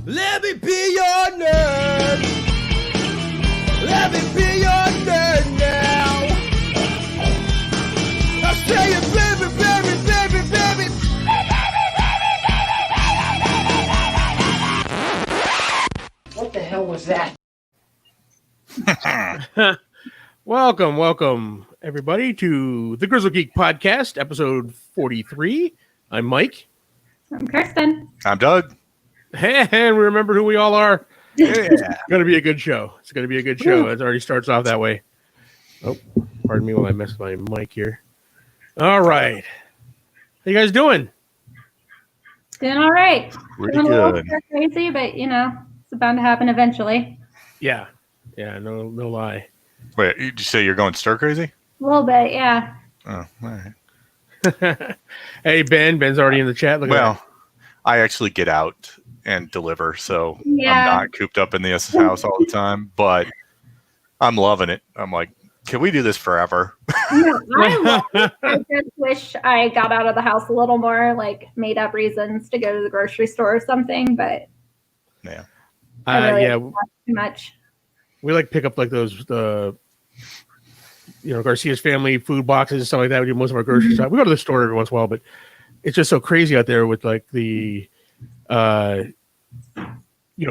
Let me be your nerd. Let me be your nerd now. I say it, baby, baby, baby, baby. What the hell was that? Welcome, everybody, to the Grizzled Geek Podcast, episode 43. I'm Mike. I'm Kirsten. I'm Doug. And we remember who we all are. Yeah. It's going to be a good show. It already starts off that way. Oh, pardon me while I mess my mic here. All right. How you guys doing? Doing all right. Pretty Doing a little good. crazy, but it's bound to happen eventually. Yeah, no lie. Wait, did you say you're going stir crazy? A little bit, yeah. Oh, all right. Hey, Ben's already in the chat. Look at Well, I actually get out and deliver, so Yeah. I'm not cooped up in this house all the time, but I'm loving it. I'm like, can we do this forever? No, I just wish I got out of the house a little more, like made up reasons to go to the grocery store or something, but Yeah. I really yeah, not too much. we like pick up like those Garcia's family food boxes and stuff like that. We do most of our grocery stuff. We go to the store every once in a while, but it's just so crazy out there with like the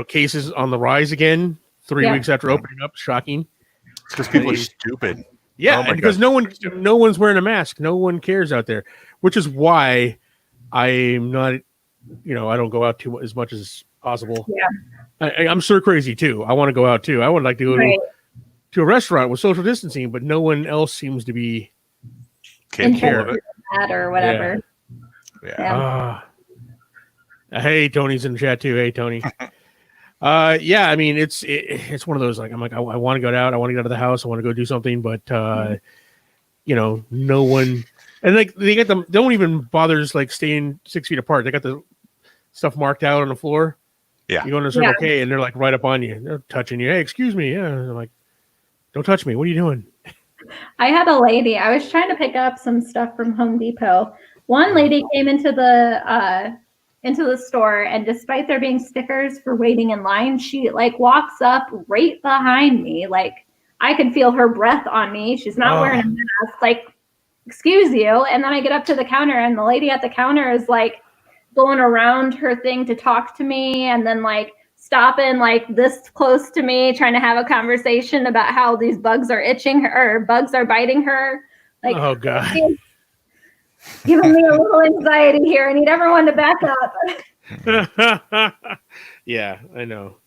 cases on the rise again 3 weeks after opening up. Shocking. Because people are stupid. Yeah, Oh my and because God. no one's wearing a mask. No one cares out there, which is why I'm not, I don't go out as much as possible. Yeah. I'm stir crazy too. I want to go out too. I would like to go to a restaurant with social distancing, but no one else seems to be Can't care of it. That or whatever. Yeah. Hey, Tony's in the chat too. Hey, Tony. I mean, it's one of those I want to go out. I want to get out of the house. I want to go do something, but no one. And like they get them, don't even bother just like staying 6 feet apart. They got the stuff marked out on the floor. Yeah. You go in a Circle K and they're like right up on you. They're touching you. Hey, excuse me. Yeah. I'm like, don't touch me. What are you doing? I had a lady. I was trying to pick up some stuff from Home Depot. One lady came into the store, and despite there being stickers for waiting in line, she like walks up right behind me. Like I could feel her breath on me. She's not wearing a mask. Like, excuse you. And then I get up to the counter, and the lady at the counter is like going around her thing to talk to me, and then like stopping like this close to me, trying to have a conversation about how these bugs are itching her, or bugs are biting her. Like, oh God. Giving me a little anxiety here. I need everyone to back up. Yeah, I know.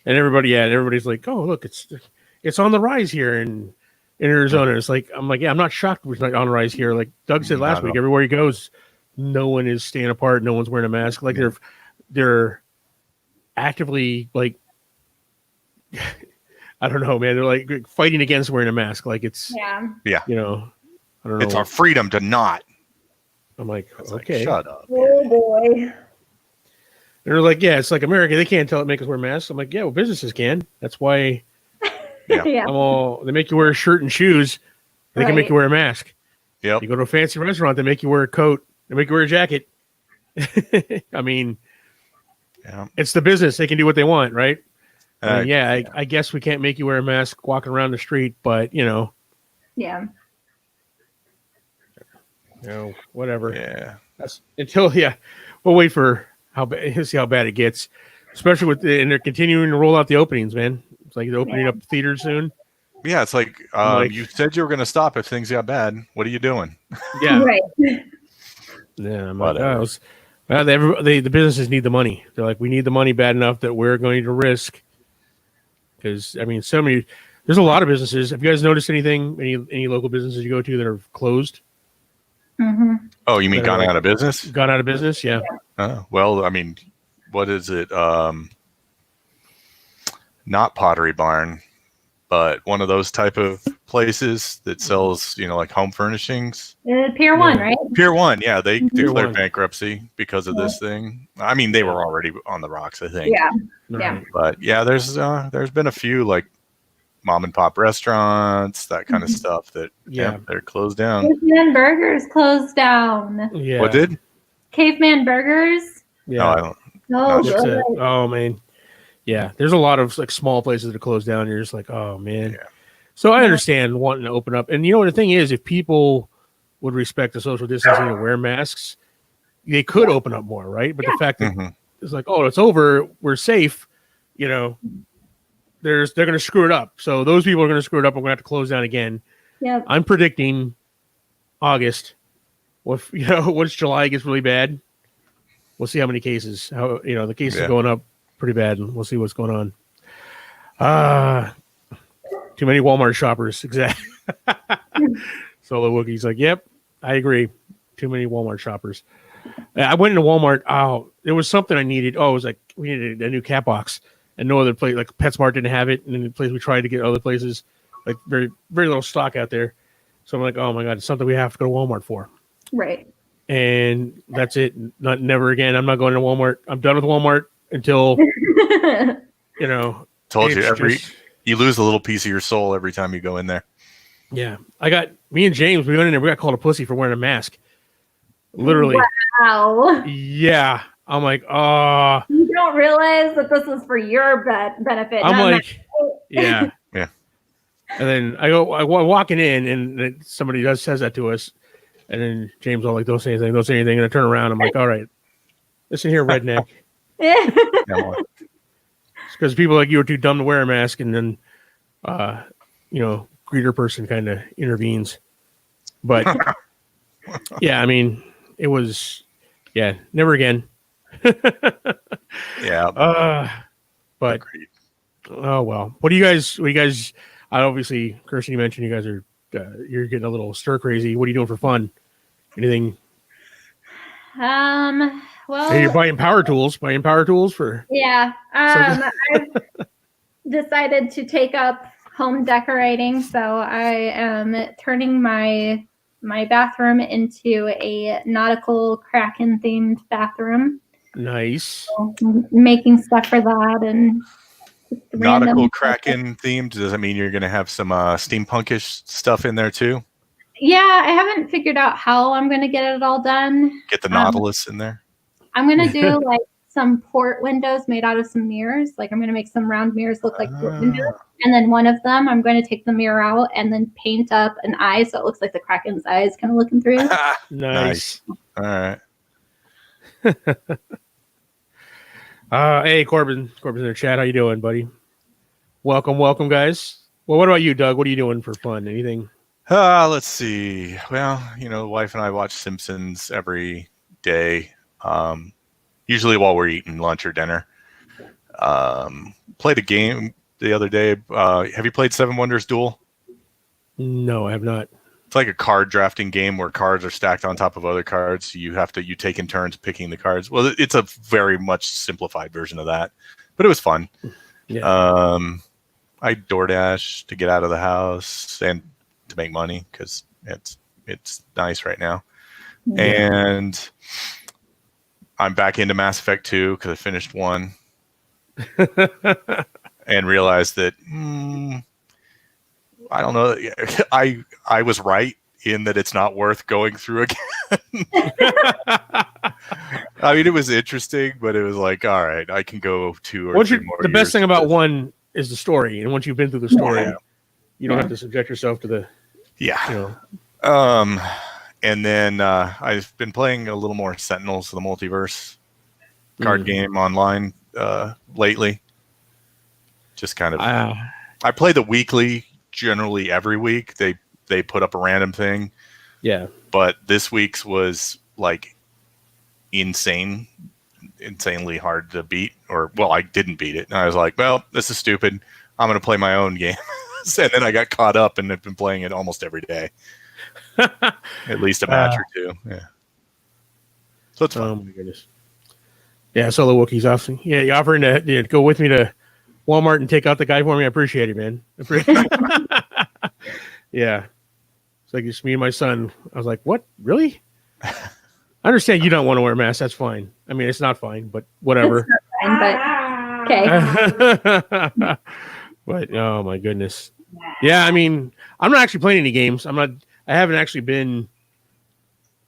And everybody's like, oh, look, it's on the rise here in Arizona. It's like, I'm like, yeah, I'm not shocked it's not on the rise here. Like Doug said last week, everywhere he goes, no one is staying apart. No one's wearing a mask. Like they're actively like, I don't know, man. They're like fighting against wearing a mask. Like it's, Yeah. I don't know. It's our freedom to not. I'm like, It's okay. like, shut up. Oh boy. And they're like, yeah, it's like America. They can't make us wear masks. I'm like, yeah, well, businesses can. That's why Yeah. they make you wear a shirt and shoes. They can make you wear a mask. Yep. You go to a fancy restaurant, they make you wear a coat. They make you wear a jacket. I mean, it's the business. They can do what they want, right? I guess we can't make you wear a mask walking around the street, but Yeah. Whatever. Yeah. That's until we'll wait for see how bad it gets, especially and they're continuing to roll out the openings, man. It's like they're opening up theaters soon. Yeah, it's like, you said you were going to stop if things got bad. What are you doing? Yeah. Right. Yeah. I'm like, the businesses need the money. They're like, we need the money bad enough that we're going to risk. Because I mean, there's a lot of businesses. Have you guys noticed anything? Any local businesses you go to that are closed? Mm-hmm. Oh, you mean gone out of business? Gone out of business? Yeah. Well, I mean, what is it? Not Pottery Barn, but one of those type of places that sells, like home furnishings. Pier 1, right? Pier 1, yeah, they Pier declared 1. bankruptcy because of this thing. I mean, they were already on the rocks, I think. Yeah. Right. But yeah, there's been a few like mom and pop restaurants, that kind of stuff that they're closed down. Caveman Burgers closed down. Yeah. What did? Caveman Burgers. Yeah. No, I don't. Oh, That's good. it. Oh man. Yeah, there's a lot of like small places that are closed down. You're just like, oh man. Yeah. So I understand wanting to open up, and you know what the thing is, if people would respect the social distancing and wear masks, they could open up more, right? But the fact that it's like, oh, it's over, we're safe, you know, they're going to screw it up. So those people are going to screw it up. And we're going to have to close down again. Yeah. I'm predicting August. If once July gets really bad, we'll see how many cases. How the cases are going up pretty bad, and we'll see what's going on. Too many Walmart shoppers. Exactly. Solo Wookie's like, yep, I agree. Too many Walmart shoppers. I went into Walmart. Oh, there was something I needed. Oh, it was like we needed a new cat box, and no other place. Like PetSmart didn't have it, and then the place we tried to get other places, like very very little stock out there. So I'm like, oh my god, it's something we have to go to Walmart for. Right. And that's it. Never again. I'm not going to Walmart. I'm done with Walmart until Told you you lose a little piece of your soul every time you go in there. Yeah, me and James. We went in there. We got called a pussy for wearing a mask. Literally. Wow. Yeah. I'm like, oh. You don't realize that this is for your benefit. I'm like, yeah. Yeah. And then I'm walking in, and somebody says that to us, and then James all like, don't say anything, and I turn around. I'm like, all right, listen here, redneck. Because people like you are too dumb to wear a mask, and then, greeter person kind of intervenes. But yeah, I mean, it was, never again. Yeah. But Agreed. Oh well. What do you guys? Obviously, Kirsten, you mentioned you guys are you're getting a little stir crazy. What are you doing for fun? Anything? Well, Hey, you're buying power tools for yeah. I've decided to take up home decorating, so I am turning my bathroom into a nautical Kraken themed bathroom. Nice. So, making stuff for that and nautical Kraken themed. Does that mean you're going to have some steampunkish stuff in there too? Yeah, I haven't figured out how I'm going to get it all done. Get the Nautilus in there. I'm going to do like some port windows made out of some mirrors. Like I'm going to make some round mirrors look like port windows. And then one of them, I'm going to take the mirror out and then paint up an eye so it looks like the Kraken's eyes kind of looking through. Nice. All right. Hey, Corbin's in the chat. How you doing, buddy? Welcome, guys. Well, what about you, Doug? What are you doing for fun? Anything? Let's see. Well, the wife and I watch Simpsons every day. Usually while we're eating lunch or dinner. Played a game the other day. Have you played Seven Wonders Duel? No, I have not. It's like a card drafting game where cards are stacked on top of other cards. You take in turns picking the cards. Well, it's a very much simplified version of that, but it was fun. Yeah. I DoorDash to get out of the house and to make money because it's nice right now. Yeah. And I'm back into Mass Effect 2 because I finished 1 and realized that I don't know. I was right in that it's not worth going through again. I mean, it was interesting, but it was like, all right, I can go 2 or 3 more. The best thing about 1 is the story, and once you've been through the story, you don't have to subject yourself to the And then I've been playing a little more Sentinels of the Multiverse card game online lately. Just kind of, I play the weekly. Generally every week they put up a random thing. Yeah. But this week's was like insanely hard to beat. I didn't beat it. And I was like, well, this is stupid. I'm going to play my own game. And then I got caught up and have been playing it almost every day. At least a match or 2. Yeah. So it's fun. Oh my goodness. Yeah, Solo Wookie's awesome. Yeah, you offering to go with me to Walmart and take out the guy for me. I appreciate it, man. Yeah. It's like it's me and my son. I was like, what? Really? I understand you don't want to wear a mask. That's fine. I mean, it's not fine, but whatever. It's not fine, but okay. But oh my goodness. Yeah, I mean, I'm not actually playing any games. I haven't actually been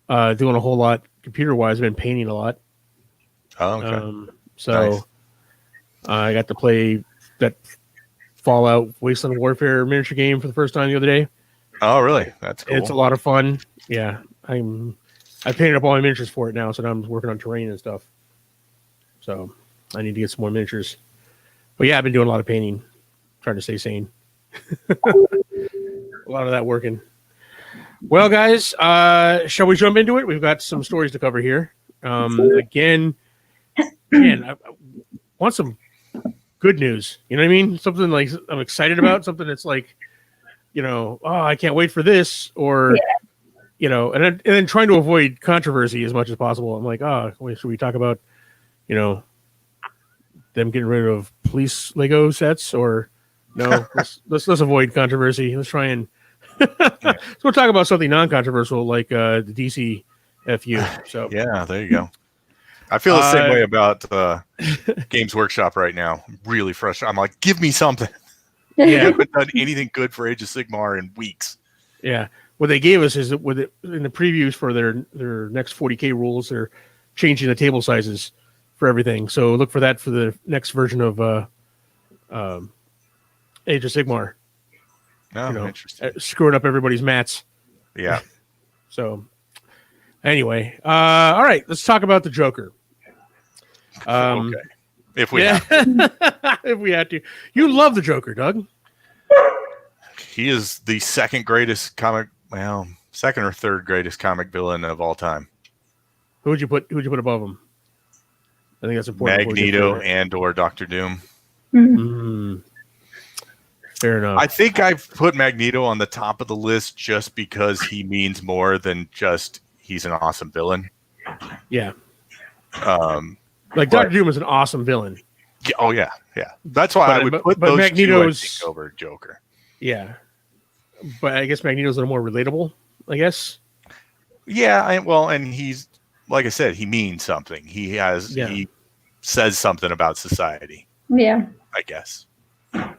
doing a whole lot computer wise. I've been painting a lot. Oh, okay. So I got to play that Fallout Wasteland Warfare miniature game for the first time the other day. Oh, really? That's cool. It's a lot of fun. Yeah, I painted up all my miniatures for it now, so now I'm working on terrain and stuff. So I need to get some more miniatures. But yeah, I've been doing a lot of painting, trying to stay sane. A lot of that working. Well, guys, shall we jump into it? We've got some stories to cover here. Again, I want some good news. You know what I mean? Something like I'm excited about, something that's like, oh, I can't wait for this, or, and then trying to avoid controversy as much as possible. I'm like, should we talk about, them getting rid of police Lego sets, or no? let's avoid controversy. Let's try and so we'll talk about something non-controversial like the DC FU. So yeah, there you go. I feel the same way about Games Workshop right now. I'm really frustrated. I'm like, give me something. Yeah, I haven't done anything good for Age of Sigmar in weeks. Yeah, what they gave us is in the previews for their next 40K rules, they're changing the table sizes for everything. So look for that for the next version of Age of Sigmar. Oh, interesting. Screwing up everybody's mats. Yeah. So anyway, all right, let's talk about the Joker. Okay. If we have if we had to. You love the Joker, Doug. He is the second or third greatest comic villain of all time. Who would you put above him? I think that's important. Magneto and/or Dr. Doom. Mm-hmm. Fair enough. I think I've put Magneto on the top of the list just because he means more than just he's an awesome villain. Yeah. Dr. Doom is an awesome villain. Yeah, oh yeah. That's why I would put those Magneto's two, I think, over Joker. Yeah. But I guess Magneto's a little more relatable, I guess. Yeah, and he's, like I said, he means something. He says something about society. Yeah. I guess. Yeah.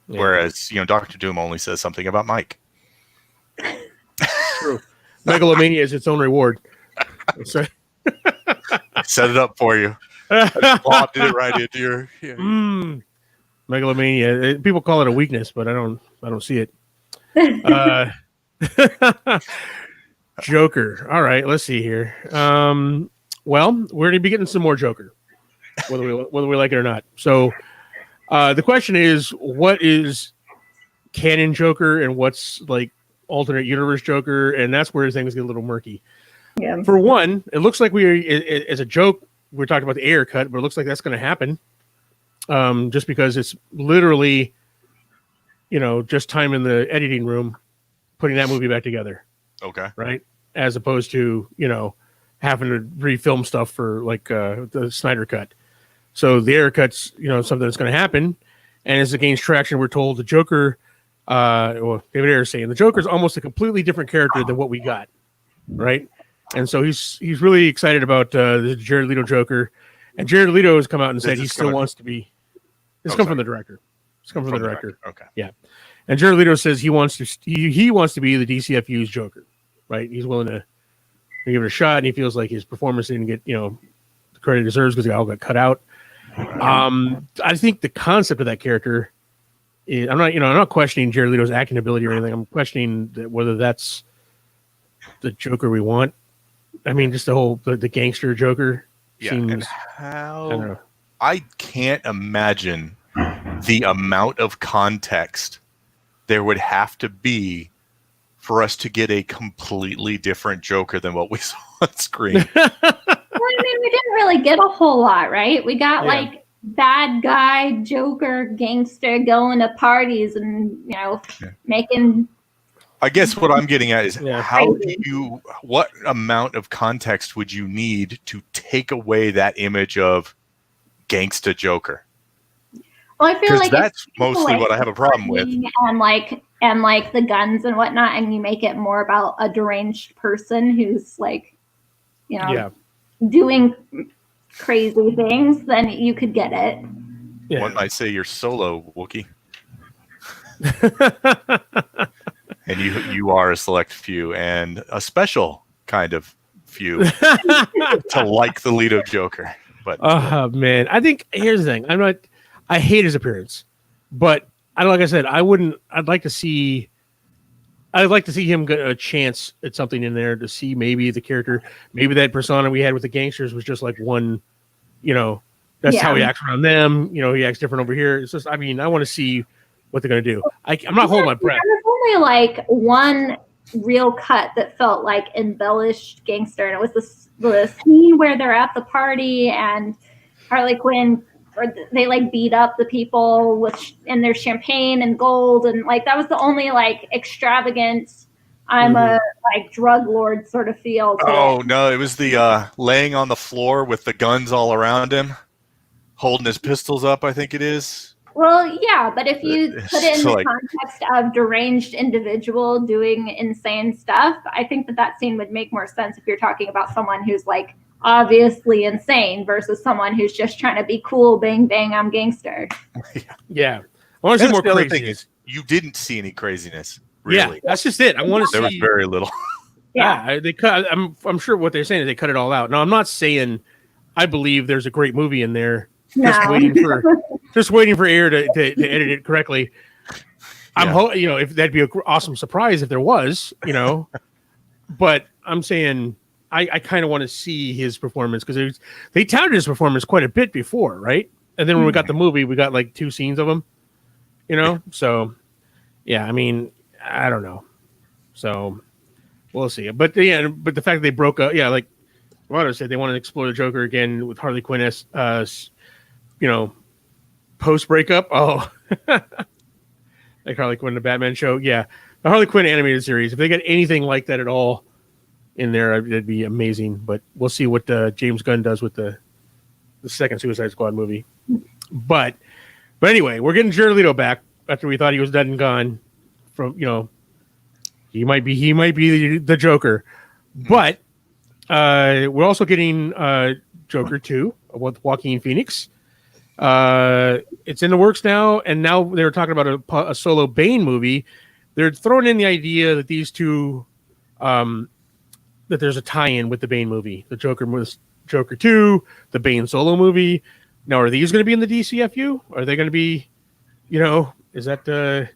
Whereas, Dr. Doom only says something about Mike. True. Megalomania is its own reward. Set it up for you. Bob did it right into your. Yeah. Megalomania. People call it a weakness, but I don't see it. Joker. All right, let's see here. Well, we're going to be getting some more Joker, whether we like it or not. So, the question is, what is canon Joker and what's like alternate universe Joker? And that's where things get a little murky. Yeah. For one, it looks like as a joke, we're talking about the Ayer cut, but it looks like that's going to happen. Just because it's literally, just time in the editing room, putting that movie back together. Okay. Right. As opposed to, having to refilm stuff for like the Snyder cut. So the Ayer cut's, something that's going to happen. And as it gains traction, we're told the Joker, David Ayer is saying the Joker is almost a completely different character than what we got. Right. And so he's really excited about the Jared Leeto Joker. And Jared Leeto has come out and said he still wants to be. It's come from the director. It's come from the director. Okay. Yeah. And Jared Leeto says he wants to be the DCFU's Joker. Right. He's willing to give it a shot, and he feels like his performance didn't get the credit it deserves because they all got cut out. I think the concept of that character is, I'm not questioning Jared Leto's acting ability or anything. I'm questioning whether that's the Joker we want. I mean, just the gangster Joker seems. And I can't imagine the amount of context there would have to be for us to get a completely different Joker than what we saw on screen. Well, I mean, we didn't really get a whole lot, right? We got like bad guy, Joker, gangster going to parties and, making. I guess what I'm getting at is what amount of context would you need to take away that image of gangsta Joker? Well, I feel like that's mostly what I have a problem with. And like the guns and whatnot, and you make it more about a deranged person who's like, doing crazy things, then you could get it. Yeah. One might say you're solo, Wookiee. And you are a select few and a special kind of few to like the Leeto Joker. But man, I think here's the thing. I hate his appearance, but like I said, I'd like to see him get a chance at something in there to see maybe the character, maybe that persona we had with the gangsters was just like one, that's how he acts around them. He acts different over here. It's just, I want to see what they're going to do. I'm not holding my breath. There's only like one real cut that felt like embellished gangster, and it was the scene where they're at the party and Harley Quinn, or they like beat up the people in their champagne and gold, and like that was the only like extravagant I'm a like drug lord sort of feel to it. No, it was the laying on the floor with the guns all around him, holding his pistols up, I think it is. Well, yeah, but if you put it in So, the like, context of deranged individual doing insane stuff, I think that scene would make more sense if you're talking about someone who's like obviously insane versus someone who's just trying to be cool, bang bang, I'm gangster. Yeah, I want to see more the other craziness. thing is, you didn't see any craziness. Really. Yeah, that's just it. I want to see. There was very little. Yeah, they cut. I'm sure what they're saying is they cut it all out. Now, I'm not saying I believe there's a great movie in there. No. Just waiting for Ayer to edit it correctly. I'm if that'd be an awesome surprise if there was, but I'm saying I kind of want to see his performance because they touted his performance quite a bit before, right? And then when we got the movie, we got like 2 scenes of him, So, yeah, I don't know. So we'll see. But the fact that they broke up, like Rado said, they want to explore the Joker again with Harley Quinn as post breakup. Oh, like Harley Quinn, the Batman show. Yeah, the Harley Quinn animated series. If they get anything like that at all in there, that'd be amazing. But we'll see what James Gunn does with the second Suicide Squad movie. But anyway, we're getting Jared Leeto back after we thought he was dead and gone. From he might be the Joker, but we're also getting Joker 2 with Joaquin Phoenix. It's in the works now, and now they're talking about a solo Bane movie. They're throwing in the idea that these two, that there's a tie-in with the Bane movie, the Joker 2, the Bane solo movie. Now, are these going to be in the DCFU? Are they going to be, is that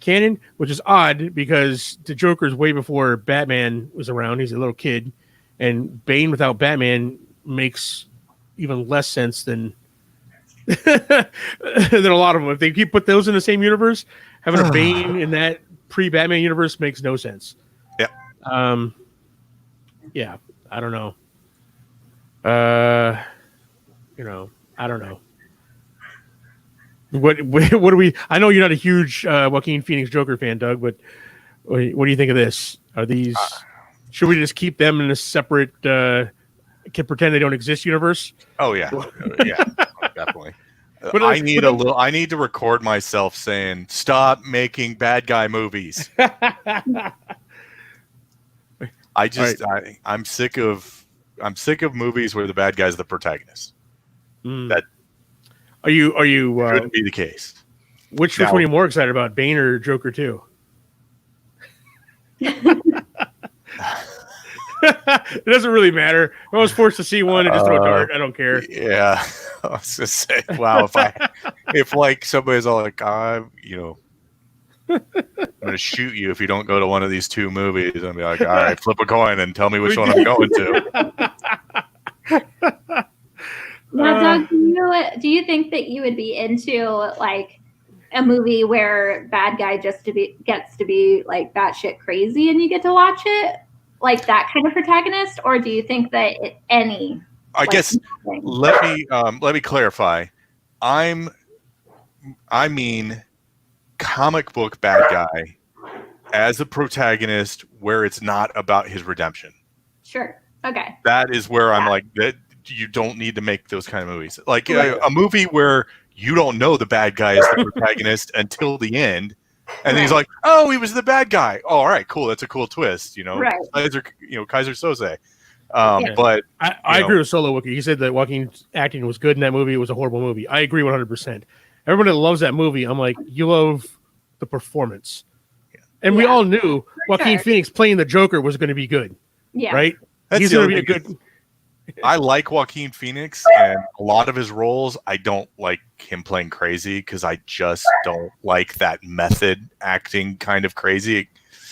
canon? Which is odd because the Joker's way before Batman was around. He's a little kid, and Bane without Batman makes even less sense than a lot of them. If they keep put those in the same universe, having a Bane in that pre-Batman universe makes no sense. Yeah. Yeah. I don't know. I don't know. What do we? I know you're not a huge Joaquin Phoenix Joker fan, Doug, but what do you think of this? Are these? Should we just keep them in a separate? Can pretend they don't exist universe? Oh yeah, yeah, definitely. But I need to record myself saying, "Stop making bad guy movies." I'm sick of movies where the bad guy's the protagonist. That are you shouldn't be the case. Which one are you more excited about, Bane or Joker 2? It doesn't really matter. I was forced to see one and just throw a dart. I don't care. Yeah, I was just saying. Wow, if like somebody's all like, I'm gonna shoot you if you don't go to one of these 2 movies, and be like, all right, flip a coin and tell me which one I'm going to. Now, Doug, do you think that you would be into like a movie where bad guy gets to be like batshit crazy and you get to watch it, like that kind of protagonist, or do you think that I guess let me clarify. I mean comic book bad guy as a protagonist where it's not about his redemption. Sure. Okay. That is where I'm like that. You don't need to make those kind of movies. Like a movie where you don't know the bad guy is the protagonist until the end, and then he's like, "Oh, he was the bad guy." Oh, all right, cool. That's a cool twist. Kaiser Soze. But I agree with Solo Wookie. He said that Joaquin's acting was good in that movie. It was a horrible movie. I agree 100%. Everybody that loves that movie, I'm like, you love the performance, and we all knew Joaquin Phoenix playing the Joker was going to be good. Yeah. Right. He's going to be a good. I like Joaquin Phoenix, and a lot of his roles, I don't like him playing crazy because I just don't like that method acting kind of crazy.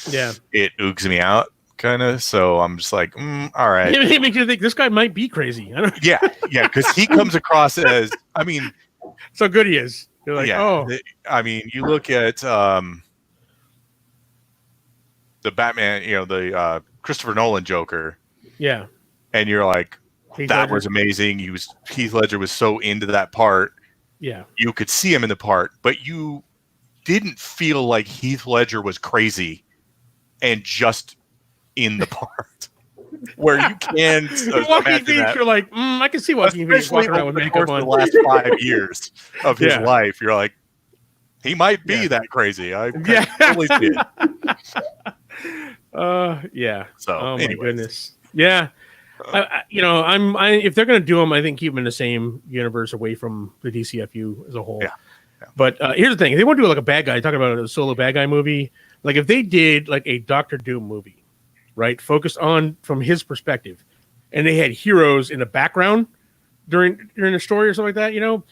Yeah. It oogs me out, kind of. So I'm just like, all right. It makes you think this guy might be crazy. I don't Yeah, because he comes across as, I mean, so good he is. You're like, oh. I mean, you look at the Batman, the Christopher Nolan Joker, Yeah. and you're like, Heath that Ledger. was amazing. Heath Ledger was so into that part. Yeah. You could see him in the part, but you didn't feel like Heath Ledger was crazy and just in the part. Where you can Joaquin Phoenix, you're like, I can see Joaquin Phoenix walking around with makeup on. The last 5 years of his life, you're like, he might be that crazy. I totally see it. Yeah. So, oh anyways. my goodness. Yeah. If they're going to do them, I think keep them in the same universe away from the DCFU as a whole. Yeah. But here's the thing: if they want to do like a bad guy, talking about a solo bad guy movie, like if they did like a Doctor Doom movie, right, focused on from his perspective, and they had heroes in the background during the story or something like that,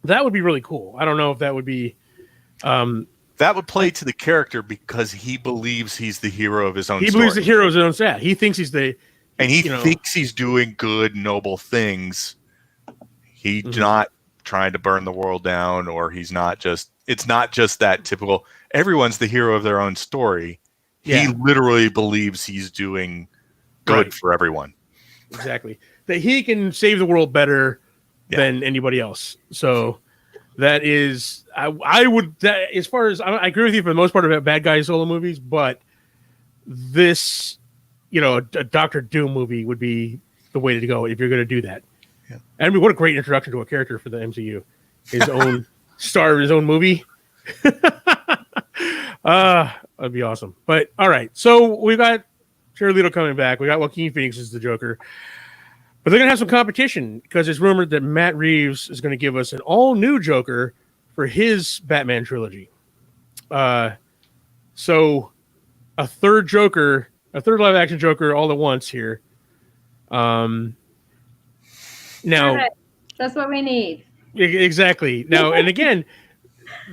that would be really cool. I don't know if that would be. That would play to the character because he believes he's the hero of his own story. He believes the hero of his own set. He thinks he's the. And he thinks he's doing good, noble things. He's not trying to burn the world down, or it's not just that typical, everyone's the hero of their own story. Yeah. He literally believes he's doing good for everyone. Exactly. That he can save the world better than anybody else. So that is, I would, that as far as, I agree with you for the most part about bad guy solo movies, but this, a Doctor Doom movie would be the way to go if you're going to do that. Yeah. I mean, what a great introduction to a character for the MCU. His own star of his own movie. That'd be awesome. But all right, so we got Jared Leeto coming back. We got Joaquin Phoenix as the Joker. But they're going to have some competition because it's rumored that Matt Reeves is going to give us an all-new Joker for his Batman trilogy. So a third live-action Joker all at once here. Now, that's what we need. Exactly. Now, and again,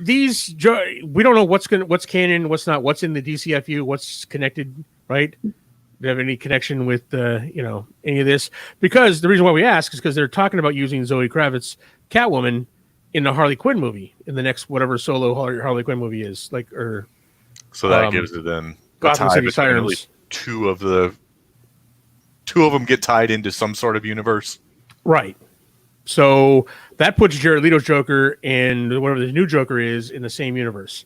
we don't know what's canon, what's not, what's in the DCFU, what's connected, right? Do you have any connection with any of this? Because the reason why we ask is because they're talking about using Zoe Kravitz, Catwoman, in the Harley Quinn movie, in the next whatever solo Harley Quinn movie is, so that gives it then Gotham City Sirens. Two of them get tied into some sort of universe, right? So that puts Jared Leto's Joker and whatever the new Joker is in the same universe,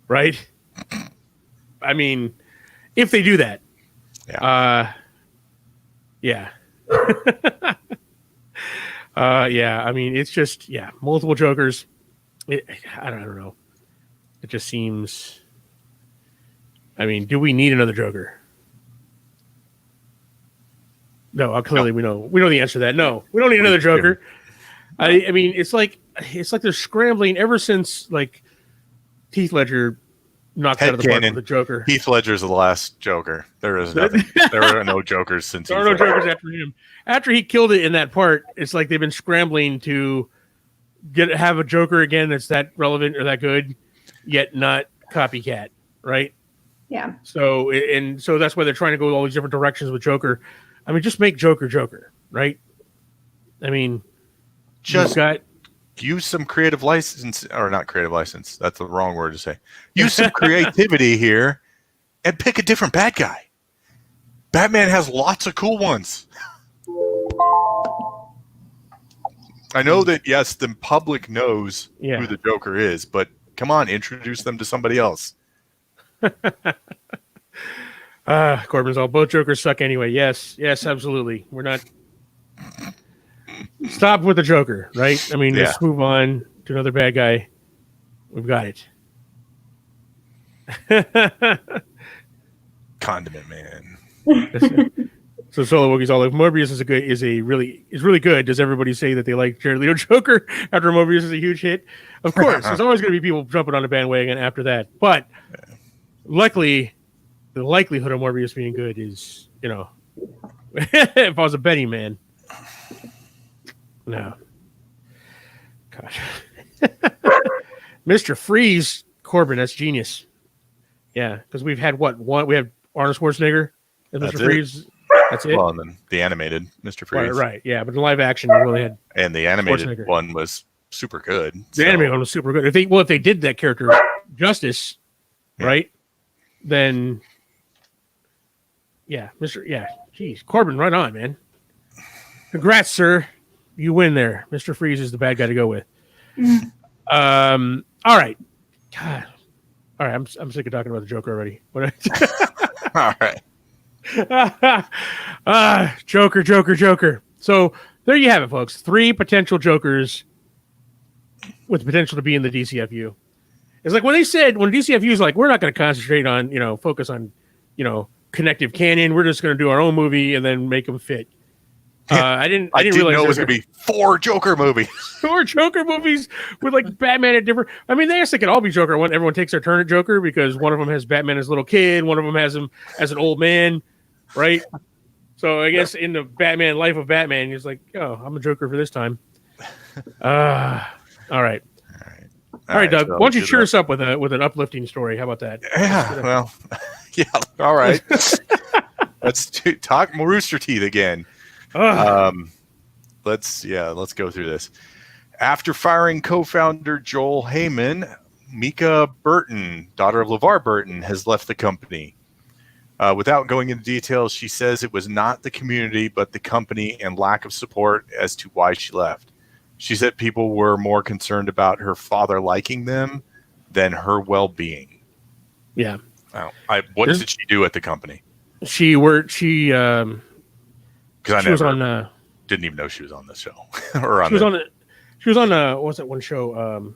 right? I mean, if they do that, yeah. I mean, it's just multiple Jokers. I don't know. It just seems. I mean, do we need another Joker? No, clearly we know the answer to that. No, we don't need another Joker. I mean, it's like they're scrambling ever since Heath Ledger knocked out of the park with the Joker. Heath Ledger's the last Joker. There is nothing. There are no Jokers since. There are no Jokers after him. After he killed it in that part, it's like they've been scrambling to have a Joker again that's that relevant or that good, yet not copycat, right? Yeah. So that's why they're trying to go all these different directions with Joker. I mean, just make Joker, right? I mean, just use some creative license, or not creative license. That's the wrong word to say. Use some creativity here and pick a different bad guy. Batman has lots of cool ones. I know that, yes, the public knows who the Joker is, but come on, introduce them to somebody else. Corbin's all, both Jokers suck anyway. Yes, absolutely. We're not. Stop with the Joker, right? I mean, let's move on to another bad guy. We've got it. Condiment Man. So Solo Wookie's all like, Morbius is really good. Does everybody say that they like Jared Leto Joker after Morbius is a huge hit? Of course, there's always going to be people jumping on the bandwagon after that. But luckily, the likelihood of Morbius being good is, If I was a betting man. No. Gosh. Mr. Freeze, Corbin, that's genius. Yeah, because we've had we have Arnold Schwarzenegger as Mr. Freeze. That's it. Well, and then the animated Mr. Freeze. Right. Yeah, but the live action we only had. And the animated one was super good. The animated one was super good. If they did that character justice, right? Then, geez, Corbin, right on, man. Congrats, sir. You win there. Mr. Freeze is the bad guy to go with. All right. God. All right, I'm sick of talking about the Joker already. All right. Joker. So there you have it, folks. 3 potential Jokers with potential to be in the DCFU. It's like when DCFU is like, we're not going to concentrate on, focus on, connective canon. We're just going to do our own movie and then make them fit. I didn't realize know it was going to be 4 Joker movies. 4 Joker movies with like Batman at different. I mean, they guess they could all be Joker. Everyone takes their turn at Joker because one of them has Batman as a little kid, one of them has him as an old man, right? So I guess in the Batman Life of Batman, he's like, "Oh, I'm a Joker for this time." All right, Doug. So why don't you cheer us up with an uplifting story? How about that? Yeah. Well, yeah. All right. Let's talk Rooster Teeth again. Let's go through this. After firing co-founder Joel Heyman, Mika Burton, daughter of LeVar Burton, has left the company. Without going into details, she says it was not the community, but the company and lack of support as to why she left. She said people were more concerned about her father liking them than her well-being. Yeah. What did she do at the company? She worked. She because was on. Didn't even know she was on this show. Or she was on. What was that one show?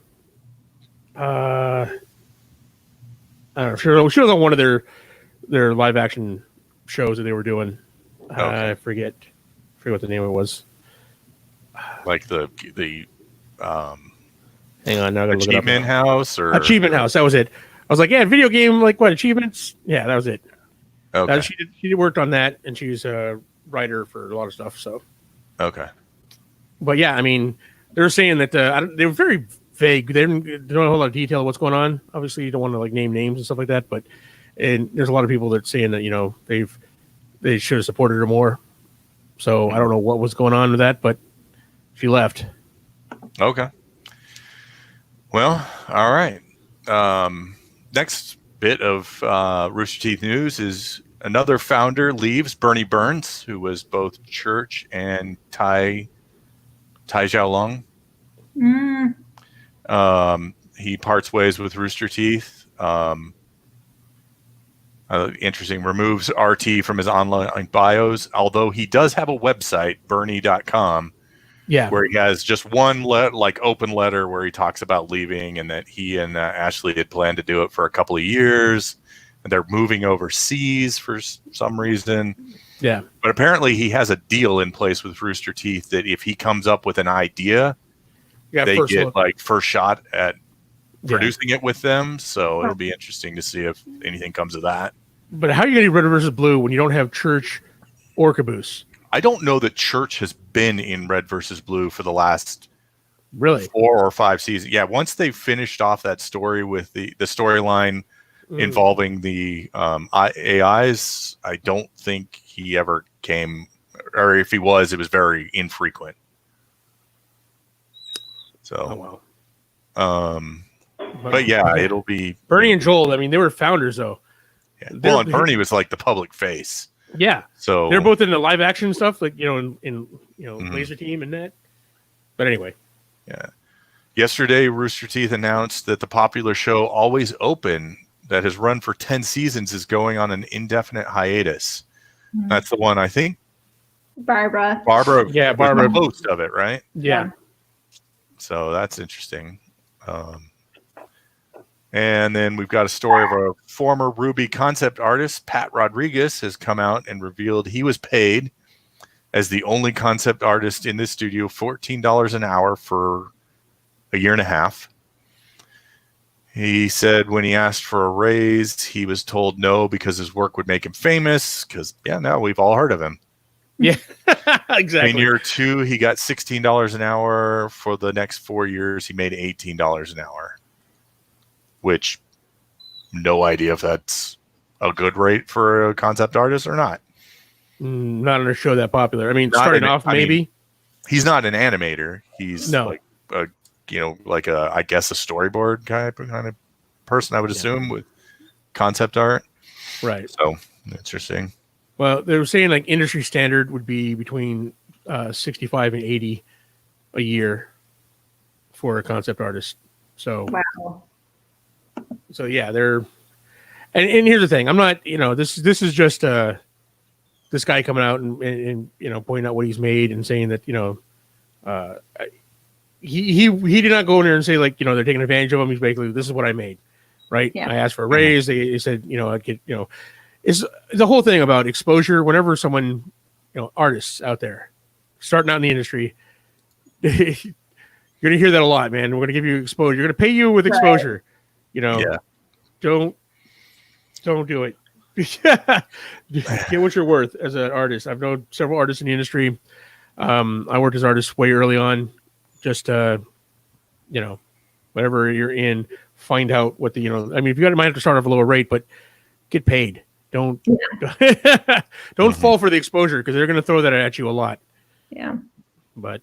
I don't know. She was on one of their live action shows that they were doing. Okay. I forget what the name of it was. Like the hang on, now I gotta look it up. Achievement House or Achievement House. That was it. I was like, yeah, video game, like what achievements? Yeah, that was it. Okay. She worked on that, and she's a writer for a lot of stuff. So, okay. But yeah, I mean, they were saying that they were very vague. They didn't know a whole lot of detail of what's going on. Obviously, you don't want to like name names and stuff like that. And there's a lot of people that are saying that they should have supported her more. So I don't know what was going on with that, but she left. Okay. Well, all right. Next bit of Rooster Teeth news is another founder leaves, Bernie Burns, who was both Church and Tai Xiaolong. He parts ways with Rooster Teeth. Interesting. Removes RT from his online bios, although he does have a website, bernie.com. Yeah, where he has just one open letter where he talks about leaving and that he and Ashley had planned to do it for a couple of years, and they're moving overseas for some reason. Yeah, but apparently he has a deal in place with Rooster Teeth that if he comes up with an idea, they get first shot at producing it with them. So it'll be interesting to see if anything comes of that. But how are you going to Red versus Blue when you don't have Church or Caboose? I don't know that Church has been in Red versus Blue for the last 4 or 5 seasons. Yeah, once they finished off that story with the storyline involving the AIs, I don't think he ever came, or if he was, it was very infrequent. So, but yeah, it'll be Bernie and Joel. I mean, they were founders though. Yeah. Well, and Bernie was like the public face. Yeah, so they're both in the live action stuff, like in Laser Team and that. But anyway, yeah. Yesterday, Rooster Teeth announced that the popular show Always Open, that has run for 10 seasons, is going on an indefinite hiatus. That's the one, I think. Barbara. Yeah, Barbara. Most of it, right? Yeah. So that's interesting. And then we've got a story of a former Ruby concept artist, Pat Rodriguez, has come out and revealed he was paid as the only concept artist in this studio $14 an hour for a year and a half. He said when he asked for a raise, he was told no because his work would make him famous. Because, yeah, no, we've all heard of him. Yeah, exactly. In year 2, he got $16 an hour. For the next 4 years, he made $18 an hour, which no idea if that's a good rate for a concept artist or not. Not on a show that popular. I mean, Not starting an- off, I mean, maybe. He's not an animator. He's No. like a, like a, I guess, a storyboard kind of person, I would assume, with concept art. Right. So interesting. Well, they were saying like industry standard would be between 65 and 80 a year for a concept artist. So, Wow. so yeah, they're, and here's the thing. I'm not, this is just this guy coming out and pointing out what he's made and saying that, he did not go in there and say like, they're taking advantage of him. He's basically, this is what I made. Right. Yeah. I asked for a raise. They said, I'd get, it's the whole thing about exposure. Whenever someone, artists out there starting out in the industry, you're going to hear that a lot, man. We're going to give you exposure. You're going to pay you with exposure. Yeah. Don't do it. Get what you're worth as an artist. I've known several artists in the industry. I worked as artists way early on. Just whatever you're in, find out what the I mean, if you might have to start off a lower rate, but get paid. Don't fall for the exposure, because they're going to throw that at you a lot. Yeah. But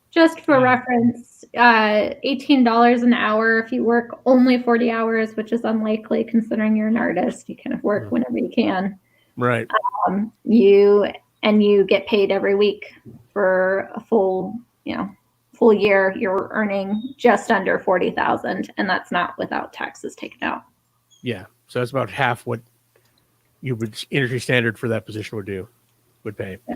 just for reference, $18 an hour if you work only 40 hours, which is unlikely considering you're an artist. You kind of work whenever you can. Right. You get paid every week for a full year. You're earning just under 40,000, and that's not without taxes taken out. Yeah. So that's about half what industry standard for that position would pay. Yeah.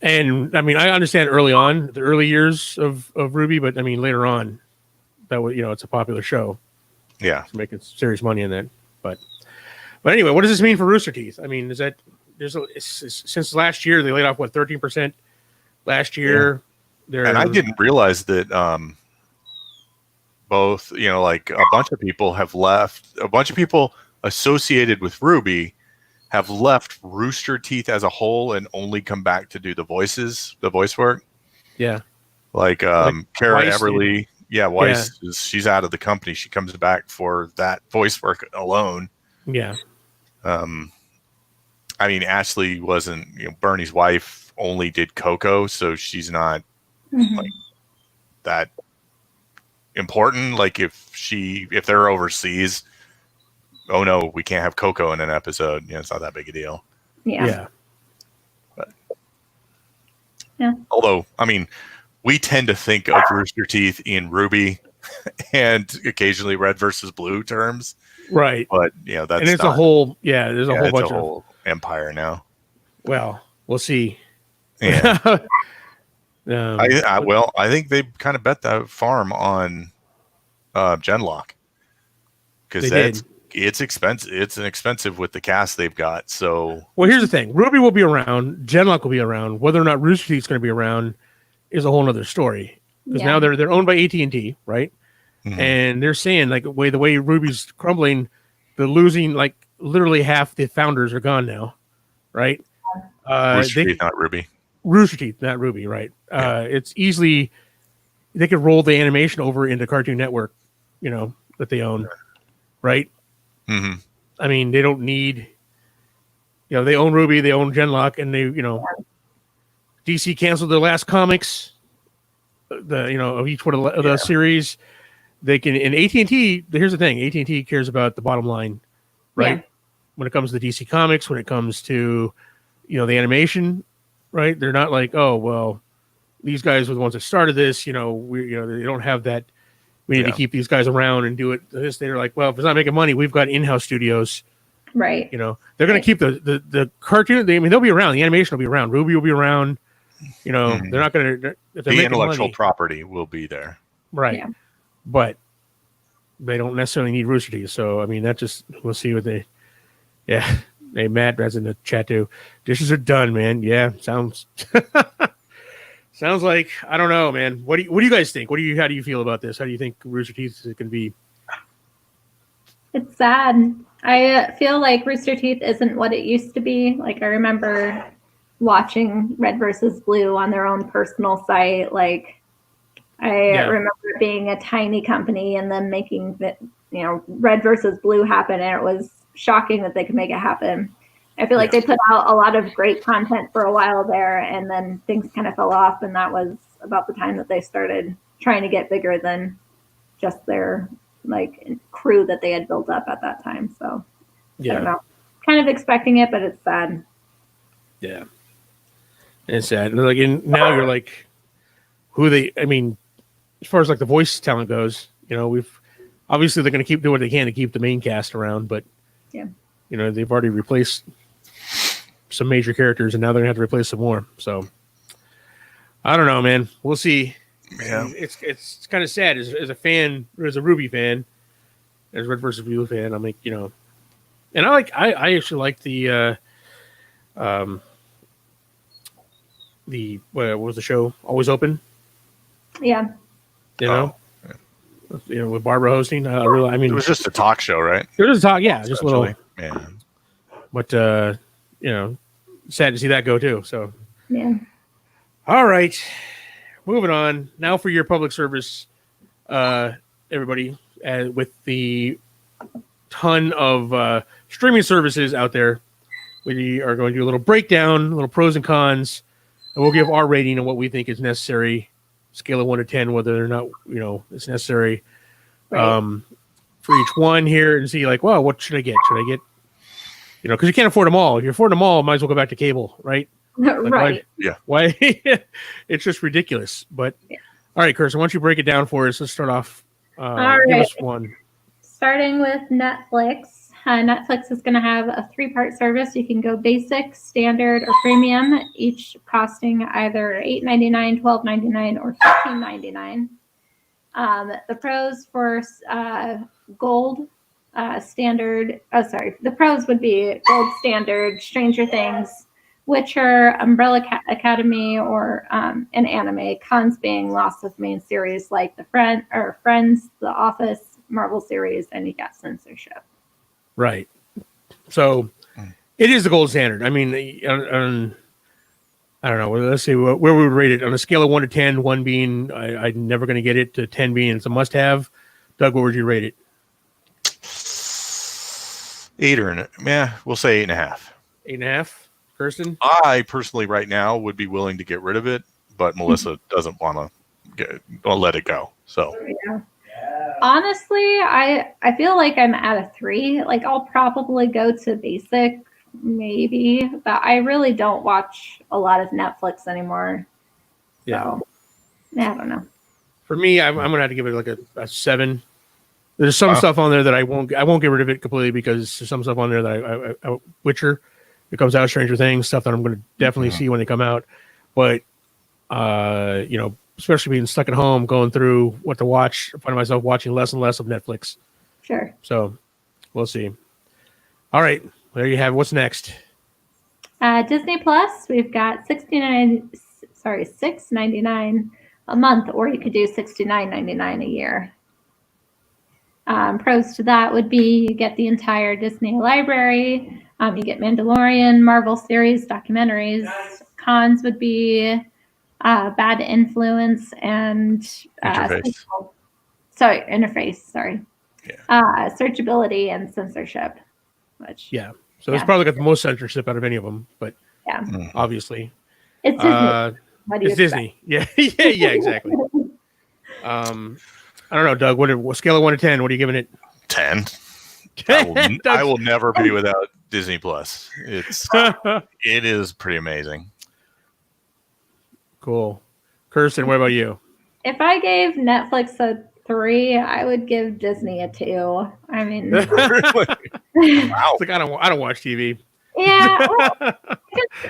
And I mean, I understand early on, the early years of RWBY, but I mean, later on, that was, it's a popular show. Yeah. It's making serious money in that. But anyway, what does this mean for Rooster Teeth? I mean, since last year, they laid off 13% last year. Yeah. And I didn't realize that both, like a bunch of people have left. A bunch of people associated with RWBY have left Rooster Teeth as a whole and only come back to do the voice work. Yeah. Like Kara Weiss, Everly. Yeah, Weiss, she's out of the company. She comes back for that voice work alone. Yeah. I mean, Ashley wasn't, Bernie's wife only did Coco, so she's not like that important. Like if they're overseas, oh no, we can't have Coco in an episode. It's not that big a deal. Yeah. But, yeah. Although, I mean, we tend to think of Rooster Teeth in RWBY and occasionally Red versus Blue terms. Right. But, that's and it's a whole, there's a whole bunch of whole empire now. Well, we'll see. Yeah. I think they kind of bet that farm on Genlock, because it's expensive. It's expensive with the cast they've got. So, well, here's the thing: RWBY will be around, Genlock will be around. Whether or not Rooster Teeth's going to be around is a whole other story. Because now they're owned by AT&T, right? Mm-hmm. And they're saying like the way RWBY's crumbling, they're losing like literally half the founders are gone now, right? Rooster Teeth, not RWBY. Rooster Teeth, not RWBY, right? Yeah. It's easily they could roll the animation over into Cartoon Network, that they own, right? Mm-hmm. I mean, they don't need, they own RWBY, they own Genlock, and they, DC canceled their last comics, of each one of the series. They can, and AT&T, here's the thing, AT&T cares about the bottom line, right? Yeah. When it comes to DC Comics, when it comes to, the animation, right? They're not like, oh, well, these guys were the ones that started this, they don't have that. We need to keep these guys around and do it. They're like, well, if it's not making money, we've got in-house studios. Right. They're going to keep the cartoon. They'll be around. The animation will be around. RWBY will be around. They're not going to. The intellectual property will be there. Right. Yeah. But they don't necessarily need Rooster Teeth. So, I mean, we'll see what they. Yeah. Hey, Matt, that's in the chat too. Dishes are done, man. Yeah. Sounds like, I don't know, man. What do you guys think? How do you feel about this? How do you think Rooster Teeth is going to be? It's sad. I feel like Rooster Teeth isn't what it used to be. Like, I remember watching Red versus Blue on their own personal site. Like, I remember it being a tiny company and them making that, Red versus Blue happen, and it was shocking that they could make it happen. I feel like they put out a lot of great content for a while there, and then things kind of fell off, and that was about the time that they started trying to get bigger than just their crew that they had built up at that time. So I don't know. Kind of expecting it, but it's sad. Yeah. It's sad. Now you're like, as far as the voice talent goes, we've obviously they're going to keep doing what they can to keep the main cast around, but they've already replaced some major characters, and now they're going to have to replace some more. So I don't know, man. We'll see. Yeah, it's kind of sad as a fan, as a RWBY fan, as Red versus Blue fan. I'm like, and I actually like the what was the show? Always Open. Yeah. With Barbara hosting. It was just a talk show, right? It was a talk, yeah, just a little. Yeah. But sad to see that go too. So yeah. All right, moving on now for your public service, everybody, with the ton of streaming services out there. We are going to do a little breakdown, a little pros and cons, and we'll give our rating on what we think is necessary, scale of 1 to 10, whether or not it's necessary for each one here, and see what should I get? Should I get, because you can't afford them all. If you afford them all, might as well go back to cable, right? Right. Why? It's just ridiculous. But all right, Kirsten, why don't you break it down for us? Let's start off. Give us one. Starting with Netflix. Netflix is going to have a 3-part service. You can go basic, standard, or premium, each costing either $8.99, $12.99, or $15.99. The pros for gold, standard. Oh, sorry. The pros would be gold, standard, Stranger Things, Witcher, Umbrella Academy, or an anime. Cons being loss of main series like Friends, The Office, Marvel series, and you got censorship. Right. So it is the gold standard. I don't know. Let's see where we would rate it on a scale of 1 to 10, 1 being I'm never going to get it, to 10 being it's a must have. Doug, what would you rate it? 8 we'll say 8.5. 8.5. Kirsten? I personally right now would be willing to get rid of it, but Melissa doesn't want to let it go. So yeah. Honestly, I feel like I'm at a 3. I'll probably go to basic, maybe, but I really don't watch a lot of Netflix anymore. Yeah. So, I don't know. For me, I'm gonna have to give it a 7. There's some stuff on there that I won't get rid of it completely, because there's some stuff on there that I Witcher, it comes out, Stranger Things, stuff that I'm going to definitely see when they come out. But especially being stuck at home, going through what to watch, I find myself watching less and less of Netflix. Sure. So we'll see. All right, there you have it. What's next? Disney Plus. We've got $6.99 a month, or you could do $69.99 a year. Pros to that would be you get the entire Disney library. You get Mandalorian, Marvel series, documentaries. Cons would be bad influence and interface. Searchability and censorship. So it's probably got the most censorship out of any of them, but obviously it's Disney. It's Disney. Yeah, yeah, exactly. I don't know, Doug. What scale of 1 to 10? What are you giving it? 10. I will never be without Disney Plus. It is pretty amazing. Cool. Kirsten, what about you? If I gave Netflix a 3, I would give Disney a 2. Wow. It's I don't watch TV. Yeah.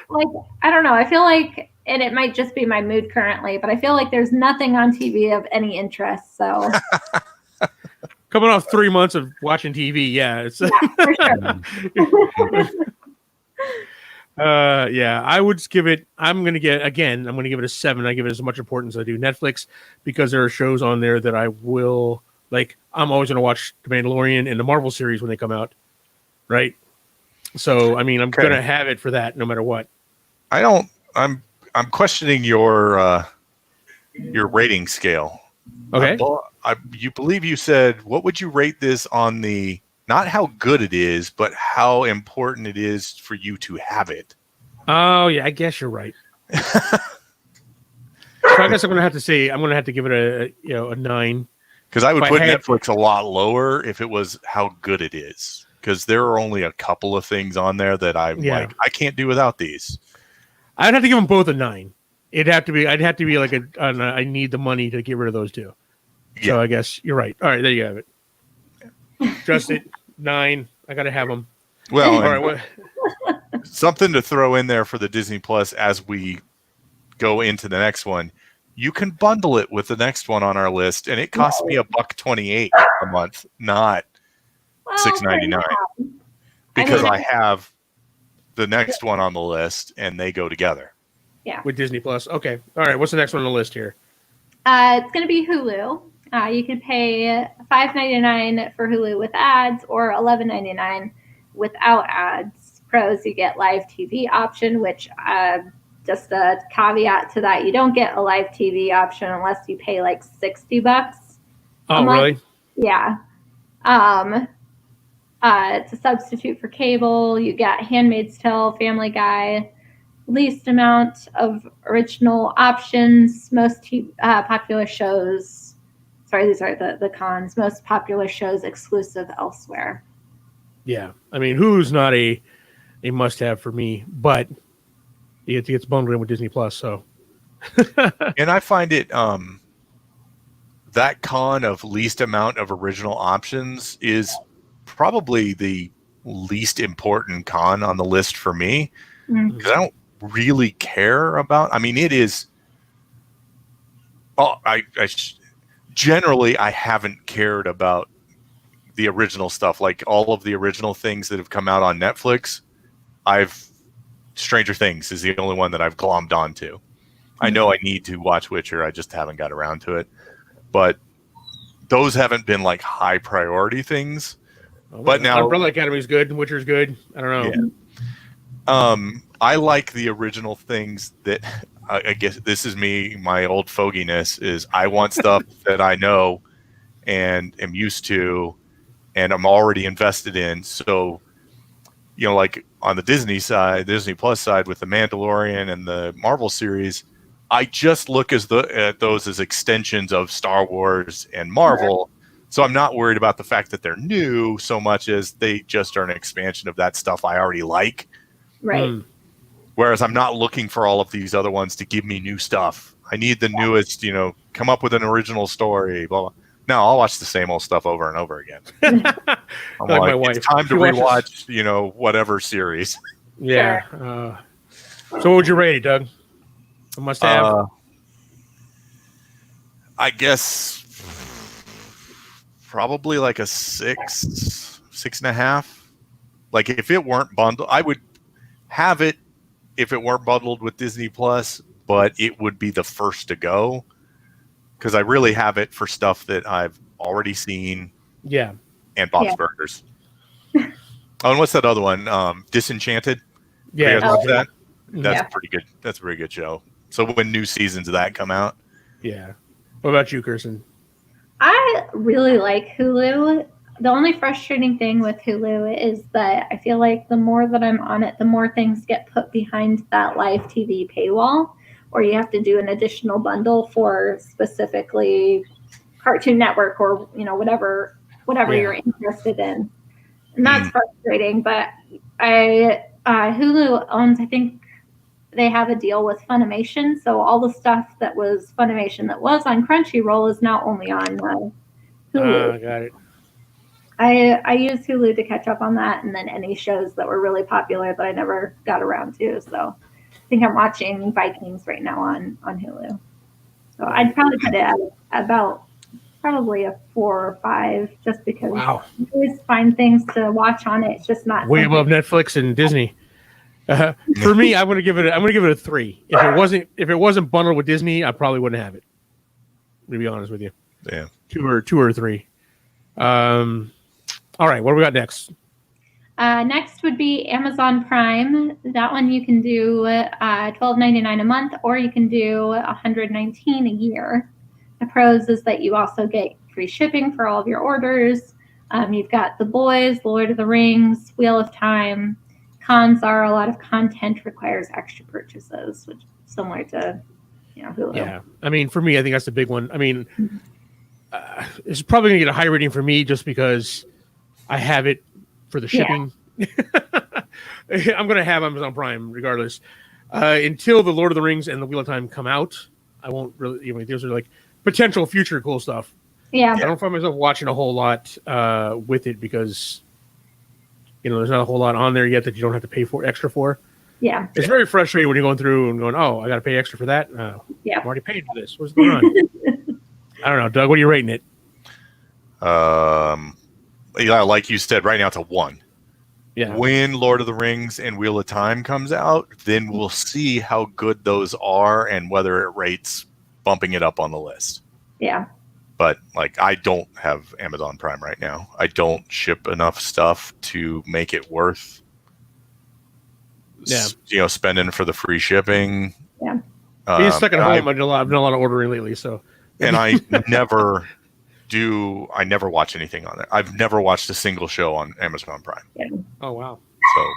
Well, I don't know. I feel like, and it might just be my mood currently, but I feel like there's nothing on TV of any interest. So coming off 3 months of watching TV, it's for sure. I would give it. I'm gonna give it a 7. I give it as much importance as I do Netflix, because there are shows on there that I will like. I'm always gonna watch The Mandalorian and the Marvel series when they come out, right? So I'm gonna have it for that no matter what. I'm questioning your rating scale. Okay. You believe you said, what would you rate this on the, not how good it is, but how important it is for you to have it? Oh yeah, I guess you're right. So I guess I'm gonna have to give it a 9. Because I would put Netflix a lot lower if it was how good it is. Because there are only a couple of things on there that I'm like, I can't do without these. I'd have to give them both a 9. I'd have to be like I need the money to get rid of those two. Yeah. So I guess you're right. All right, there you have it. Just it 9. I gotta have them. Well, all right. Something to throw in there for the Disney Plus as we go into the next one. You can bundle it with the next one on our list, and it costs me $1.28 a month, not $6.99, because I have the next one on the list, and they go together. Yeah, with Disney Plus. Okay, all right. What's the next one on the list here? It's going to be Hulu. You can pay $5.99 for Hulu with ads, or $11.99 without ads. Pros, you get live TV option, which just a caveat to that, you don't get a live TV option unless you pay like $60. Oh, really? Yeah. It's a substitute for cable. You get Handmaid's Tale, Family Guy, least amount of original options, most popular shows. Sorry, these are the cons. Most popular shows exclusive elsewhere. Yeah. I mean, Hulu's not a must-have for me, but it gets bundled in with Disney Plus, so. And I find it that con of least amount of original options is probably the least important con on the list for me, because I don't really care about. I mean, it is. Oh, generally I haven't cared about the original stuff, like all of the original things that have come out on Netflix. Stranger Things is the only one that I've glommed onto. I know I need to watch Witcher. I just haven't got around to it. But those haven't been like high priority things. Oh, but now Umbrella Academy's good. Witcher's good. I don't know. Yeah. I like the original things that I guess this is me. My old foginess is I want stuff that I know and am used to and I'm already invested in. So, like on the Disney side, Disney Plus side with the Mandalorian and the Marvel series, I just look at those as extensions of Star Wars and Marvel. So I'm not worried about the fact that they're new so much as they just are an expansion of that stuff I already like. Right. Whereas I'm not looking for all of these other ones to give me new stuff. I need the newest, come up with an original story, blah, blah. No, I'll watch the same old stuff over and over again. I'm like my wife. It's time to rewatch, whatever series. Yeah. So what would you rate it, Doug? A must-have? I guess probably like a 6.5. Like if it weren't bundled, I would have it if it weren't bundled with Disney Plus, but it would be the first to go. Because I really have it for stuff that I've already seen. Yeah. And Bob's Burgers. Oh, and what's that other one? Disenchanted? Yeah. That? That's pretty good. That's a pretty good show. So when new seasons of that come out. Yeah. What about you, Kirsten? I really like Hulu. The only frustrating thing with Hulu is that I feel like the more that I'm on it, the more things get put behind that live TV paywall, or you have to do an additional bundle for specifically Cartoon Network or whatever you're interested in, and that's frustrating. But Hulu owns, I think they have a deal with Funimation, so all the stuff that was Funimation that was on Crunchyroll is now only on Hulu. Got it. I use Hulu to catch up on that, and then any shows that were really popular that I never got around to. So I think I'm watching Vikings right now on Hulu. So I'd probably put it at about probably a 4 or 5, just because you always find things to watch on it. It's just not way above Netflix and Disney. For me, I'm gonna give it a 3. If it wasn't bundled with Disney, I probably wouldn't have it. To be honest with you. Yeah. 2 or 3. All right, what do we got next? Next would be Amazon Prime. That one you can do $12.99 a month, or you can do $119 a year. The pros is that you also get free shipping for all of your orders. You've got The Boys, Lord of the Rings, Wheel of Time. Cons are a lot of content requires extra purchases, which is similar to Hulu. Yeah, I mean, for me, I think that's the big one. I mean, it's probably going to get a high rating for me just because I have it for the shipping. Yeah. I'm going to have Amazon Prime regardless. Until the Lord of the Rings and the Wheel of Time come out, I won't really. Those are like potential future cool stuff. Yeah, I don't find myself watching a whole lot with it because there's not a whole lot on there yet that you don't have to pay for extra for. Yeah, it's very frustrating when you're going through and going, oh, I got to pay extra for that. Yeah, I'm already paid for this. What's going on? I don't know, Doug. What are you rating it? Yeah, like you said, right now it's a 1. Yeah. When Lord of the Rings and Wheel of Time comes out, then we'll see how good those are and whether it rates bumping it up on the list. Yeah. But I don't have Amazon Prime right now. I don't ship enough stuff to make it worth spending for the free shipping. Yeah. He's stuck at home. I've done a lot of ordering lately, so. And I never watch anything on there. I've never watched a single show on Amazon Prime. Yeah. Oh wow. So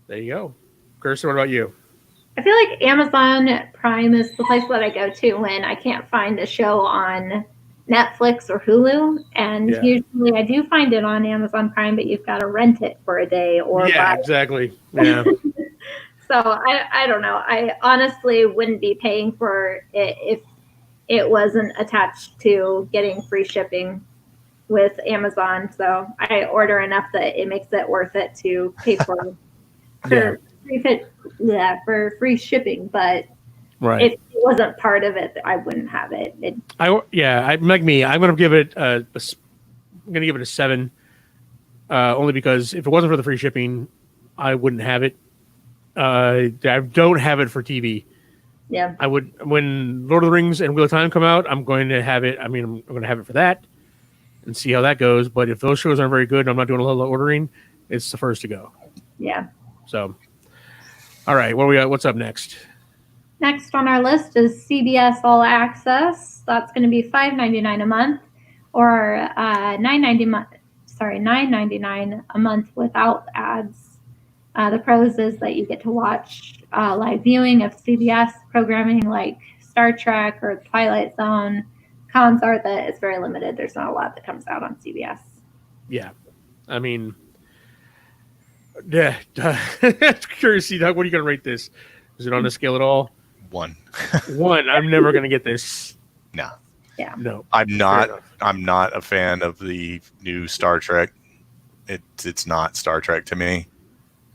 there you go. Kirsten, what about you? I feel like Amazon Prime is the place that I go to when I can't find a show on Netflix or Hulu, and usually I do find it on Amazon Prime, but you've got to rent it for a day or buy it. Exactly. Yeah. So I don't know. I honestly wouldn't be paying for it if it wasn't attached to getting free shipping with Amazon. So I order enough that it makes it worth it to pay for for free shipping. But if it wasn't part of it, I wouldn't have it. Like me, I'm going to give it a 7. Only because if it wasn't for the free shipping, I wouldn't have it. I don't have it for TV. Yeah, I would when Lord of the Rings and Wheel of Time come out. I'm going to have it. I mean, I'm going to have it for that and see how that goes. But if those shows aren't very good, and I'm not doing a lot of ordering. It's the first to go. Yeah. So, all right, what we got? What's up next? Next on our list is CBS All Access. That's going to be $5.99 a month, or $9.99 a month without ads. The pros is that you get to watch live viewing of CBS programming like Star Trek or Twilight Zone. Cons are that it's very limited. There's not a lot that comes out on CBS. Yeah. I mean, curious, Doug, what are you going to rate this? Is it on the scale at all? 1. 1. I'm never going to get this. No. Yeah. No. I'm not a fan of the new Star Trek. It's not Star Trek to me.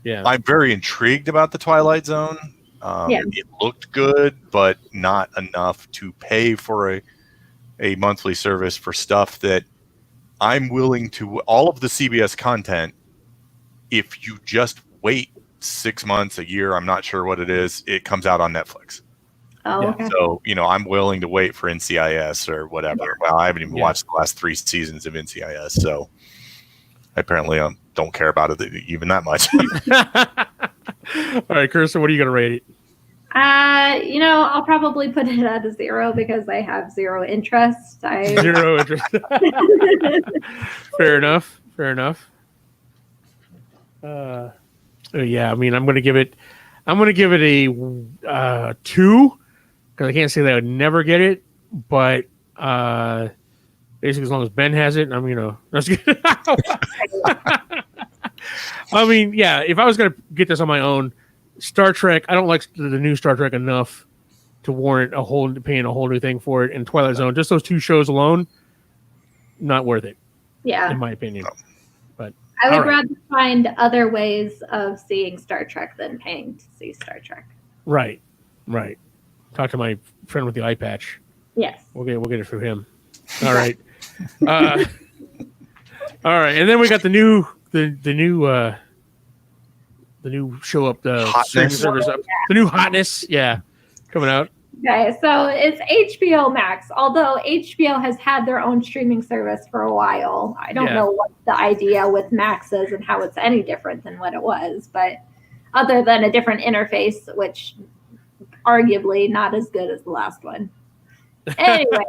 Yeah. I'm very intrigued about the Twilight Zone. It looked good, but not enough to pay for a monthly service for stuff that I'm willing to. All of the CBS content, if you just wait 6 months, a year, I'm not sure what it is, it comes out on Netflix. Oh, okay. So, I'm willing to wait for NCIS or whatever. Yeah. Well, I haven't even watched the last 3 seasons of NCIS, so I apparently don't care about it even that much. All right, Kirsten, what are you going to rate it? I'll probably put it at a 0 because I have zero interest. Zero interest. Fair enough. Yeah, I mean, I'm going to give it a 2 because I can't say that I would never get it, but basically as long as Ben has it, that's good. I mean, yeah, if I was going to get this on my own, Star Trek, I don't like the new Star Trek enough to warrant paying a whole new thing for it. And Twilight Zone, just those 2 shows alone, not worth it. Yeah, in my opinion. But I would rather find other ways of seeing Star Trek than paying to see Star Trek. Right. Talk to my friend with the eye patch. Yes, we'll get it through him. All right. All right, and then we got the new show up, the Hotness. service up, the new Hotness, coming out. Okay, so it's HBO Max. Although HBO has had their own streaming service for a while, I don't know what the idea with Max is and how it's any different than what it was, but other than a different interface, which arguably not as good as the last one. Anyway,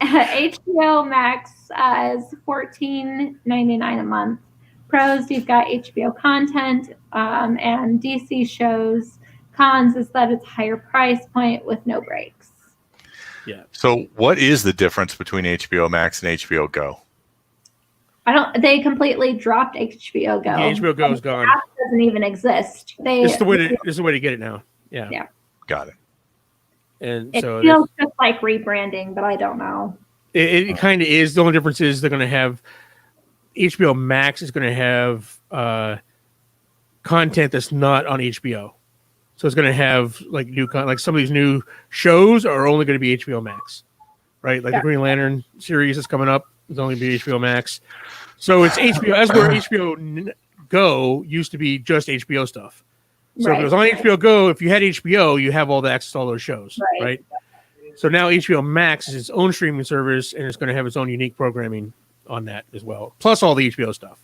HBO Max is $14.99 a month. Pros, you've got HBO content and DC shows. Cons is that it's higher price point with no breaks. Yeah. So what is the difference between HBO Max and HBO Go? They completely dropped HBO Go. The HBO Go is gone. The app doesn't even exist. It's the way to get it now. Yeah. Got it. And it so feels just like rebranding, but I don't know. It kind of is. The only difference is they're going to have HBO Max is going to have content that's not on HBO. So it's going to have like like some of these new shows are only going to be HBO Max, right? Like the Green Lantern series is coming up. It's only be HBO Max. So it's HBO. That's where HBO Go used to be just HBO stuff. So if it was on HBO Go, if you had HBO, you have all the access to all those shows, right? So now HBO Max is its own streaming service, and it's going to have its own unique programming on that as well, plus all the HBO stuff.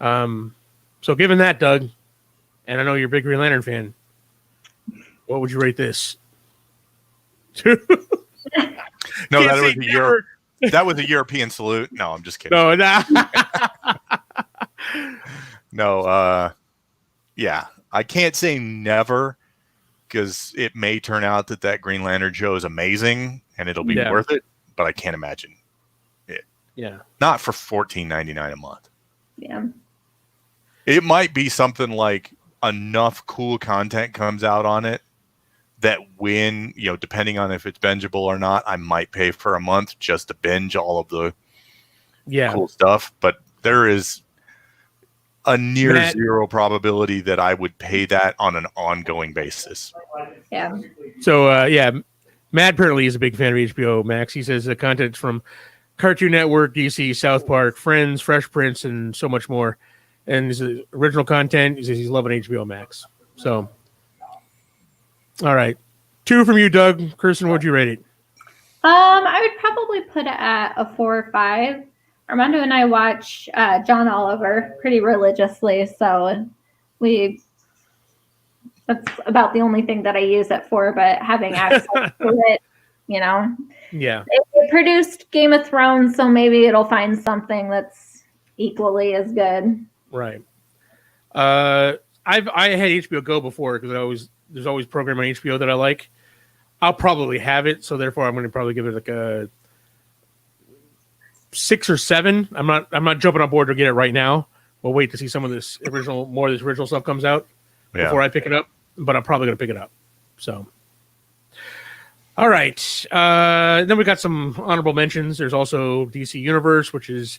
So given that, Doug, and I know you're a big Green Lantern fan, what would you rate this? No, that was a European salute. No, I'm just kidding. No, nah. No, yeah. I can't say never because it may turn out that Green Lantern show is amazing and it'll be worth it, but I can't imagine it. Yeah. Not for $14.99 a month. Yeah. It might be something like enough cool content comes out on it that when, depending on if it's bingeable or not, I might pay for a month just to binge all of the cool stuff. But there is a near zero probability that I would pay that on an ongoing basis. Yeah. So, Matt apparently is a big fan of HBO Max. He says the content's from Cartoon Network, DC, South Park, Friends, Fresh Prince, and so much more. And his original content, he says he's loving HBO Max. So, all right. 2 from you, Doug. Kirsten, what'd you rate it? I would probably put it at a 4 or 5. Armando and I watch John Oliver pretty religiously, so that's about the only thing that I use it for, but having access to it, Yeah. It produced Game of Thrones, so maybe it'll find something that's equally as good. Right. I had HBO Go before because there's always program on HBO that I like. I'll probably have it, so therefore I'm going to probably give it like a 6 or 7. I'm not jumping on board to get it right now. We'll wait to see more of this original stuff comes out before I pick it up. But I'm probably going to pick it up. So, all right. Then we got some honorable mentions. There's also DC Universe, which is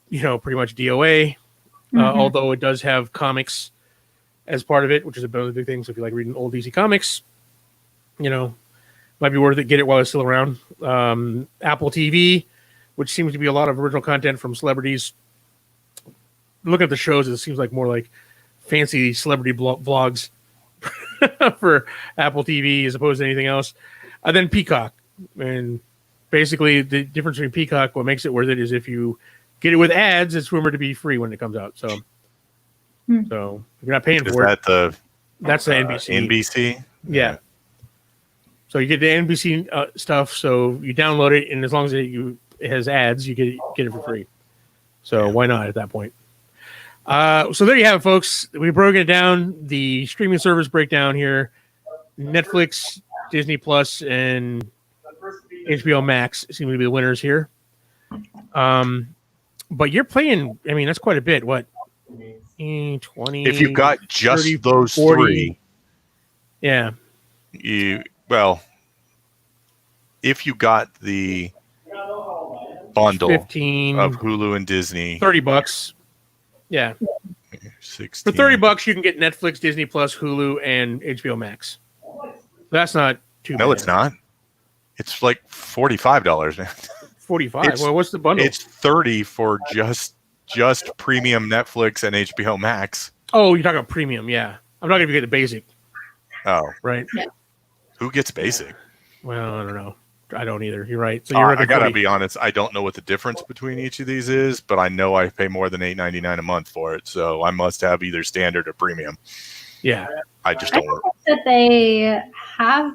pretty much DOA, although it does have comics as part of it, which is a big thing. So if you like reading old DC comics, might be worth it. Get it while it's still around. Apple TV, which seems to be a lot of original content from celebrities. Look at the shows; it seems like more like fancy celebrity vlogs for Apple TV as opposed to anything else. Then Peacock, and basically the difference between Peacock, what makes it worth it, is if you get it with ads, it's rumored to be free when it comes out. So if you're not paying for it. That's the NBC. NBC? Yeah. So you get the NBC stuff. So you download it, and as long as it has ads, you get it for free. So why not at that point? So there you have it, folks. We've broken it down. The streaming service breakdown here: Netflix, Disney Plus, and HBO Max seem to be the winners here. But you're playing. I mean, that's quite a bit. What? 20. If you've got just 30, those 40. 3, yeah. If you got the bundle 15 of Hulu and Disney, $30. Yeah. 16. For $30, you can get Netflix, Disney Plus, Hulu, and HBO Max. That's not too bad. No, it's not. It's like $45, man. 45. Well, what's the bundle? It's $30 for just premium Netflix and HBO Max. Oh, you're talking about premium, yeah. I'm not going to get the basic. Oh, right. Yeah. Who gets basic? Well, I don't know. I don't either. You're right. So you're I gotta be honest. I don't know what the difference between each of these is, but I know I pay more than $8.99 a month for it, so I must have either standard or premium. Yeah, I just I don't. don't think that they have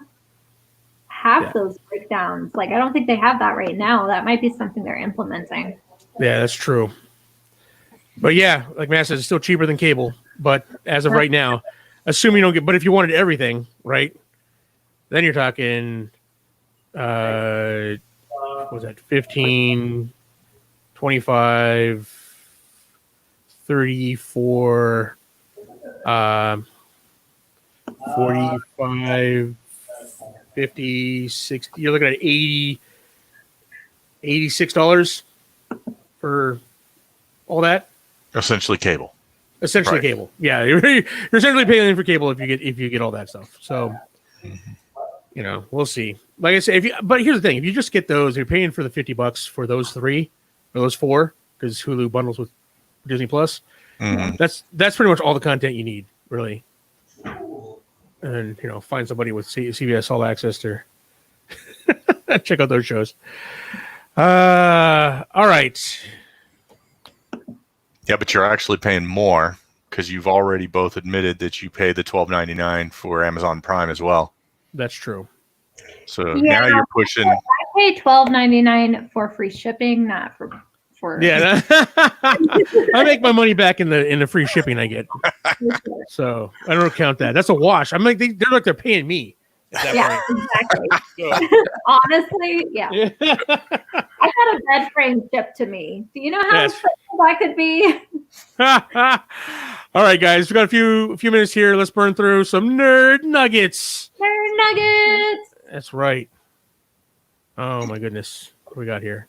those breakdowns. Like, I don't think they have that right now. That might be something they're implementing. Yeah, that's true. But yeah, like Matt says, it's still cheaper than cable. But as of right now, assuming you don't get, but if you wanted everything, right, then you're talking, what was that, 15, 25, 34, 45, 50, 60. You're looking at $86 for all that. Essentially cable. Essentially Right. cable. Yeah, you're essentially paying for cable if you get all that stuff. So, we'll see. Like I said, but here's the thing: if you just get those, you're paying for the $50 for those 3 or those 4 because Hulu bundles with Disney Plus. Mhm. That's pretty much all the content you need, really. And find somebody with CBS All Access to check out those shows. All right. Yeah, but you're actually paying more because you've already both admitted that you pay the $12.99 for Amazon Prime as well. That's true. So now you're pushing. I pay $12.99 for free shipping, not for. Yeah, I make my money back in the free shipping I get. So I don't count that. That's a wash. I'm like they're like they're paying me. Yeah, exactly. Honestly, yeah. I had a bed frame shipped to me. Do you know how expensive I could be? All right, guys, we got a few minutes here. Let's burn through some nerd nuggets. Nerd nuggets. That's right. Oh my goodness, what we got here?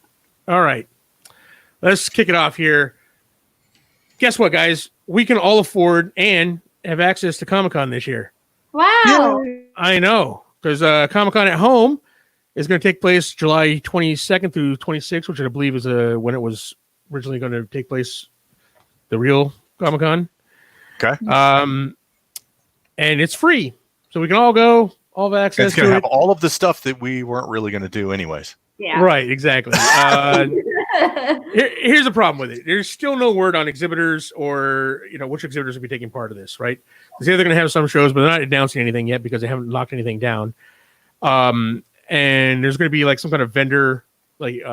All right, let's kick it off here. Guess what, guys? We can all afford and have access to Comic-Con this year. Wow. I know, because Comic-Con at Home is going to take place July 22nd through 26th, which I believe is when it was originally going to take place, the real Comic-Con. Okay. And it's free, so we can all go, all have access It's going to have it. all of the stuff that we weren't really going to do anyways. Yeah. Right, exactly. Here's the problem with it. There's still no word on exhibitors or which exhibitors will be taking part of this, right? Because they're going to have some shows, but they're not announcing anything yet because they haven't locked anything down. And there's going to be like some kind of vendor like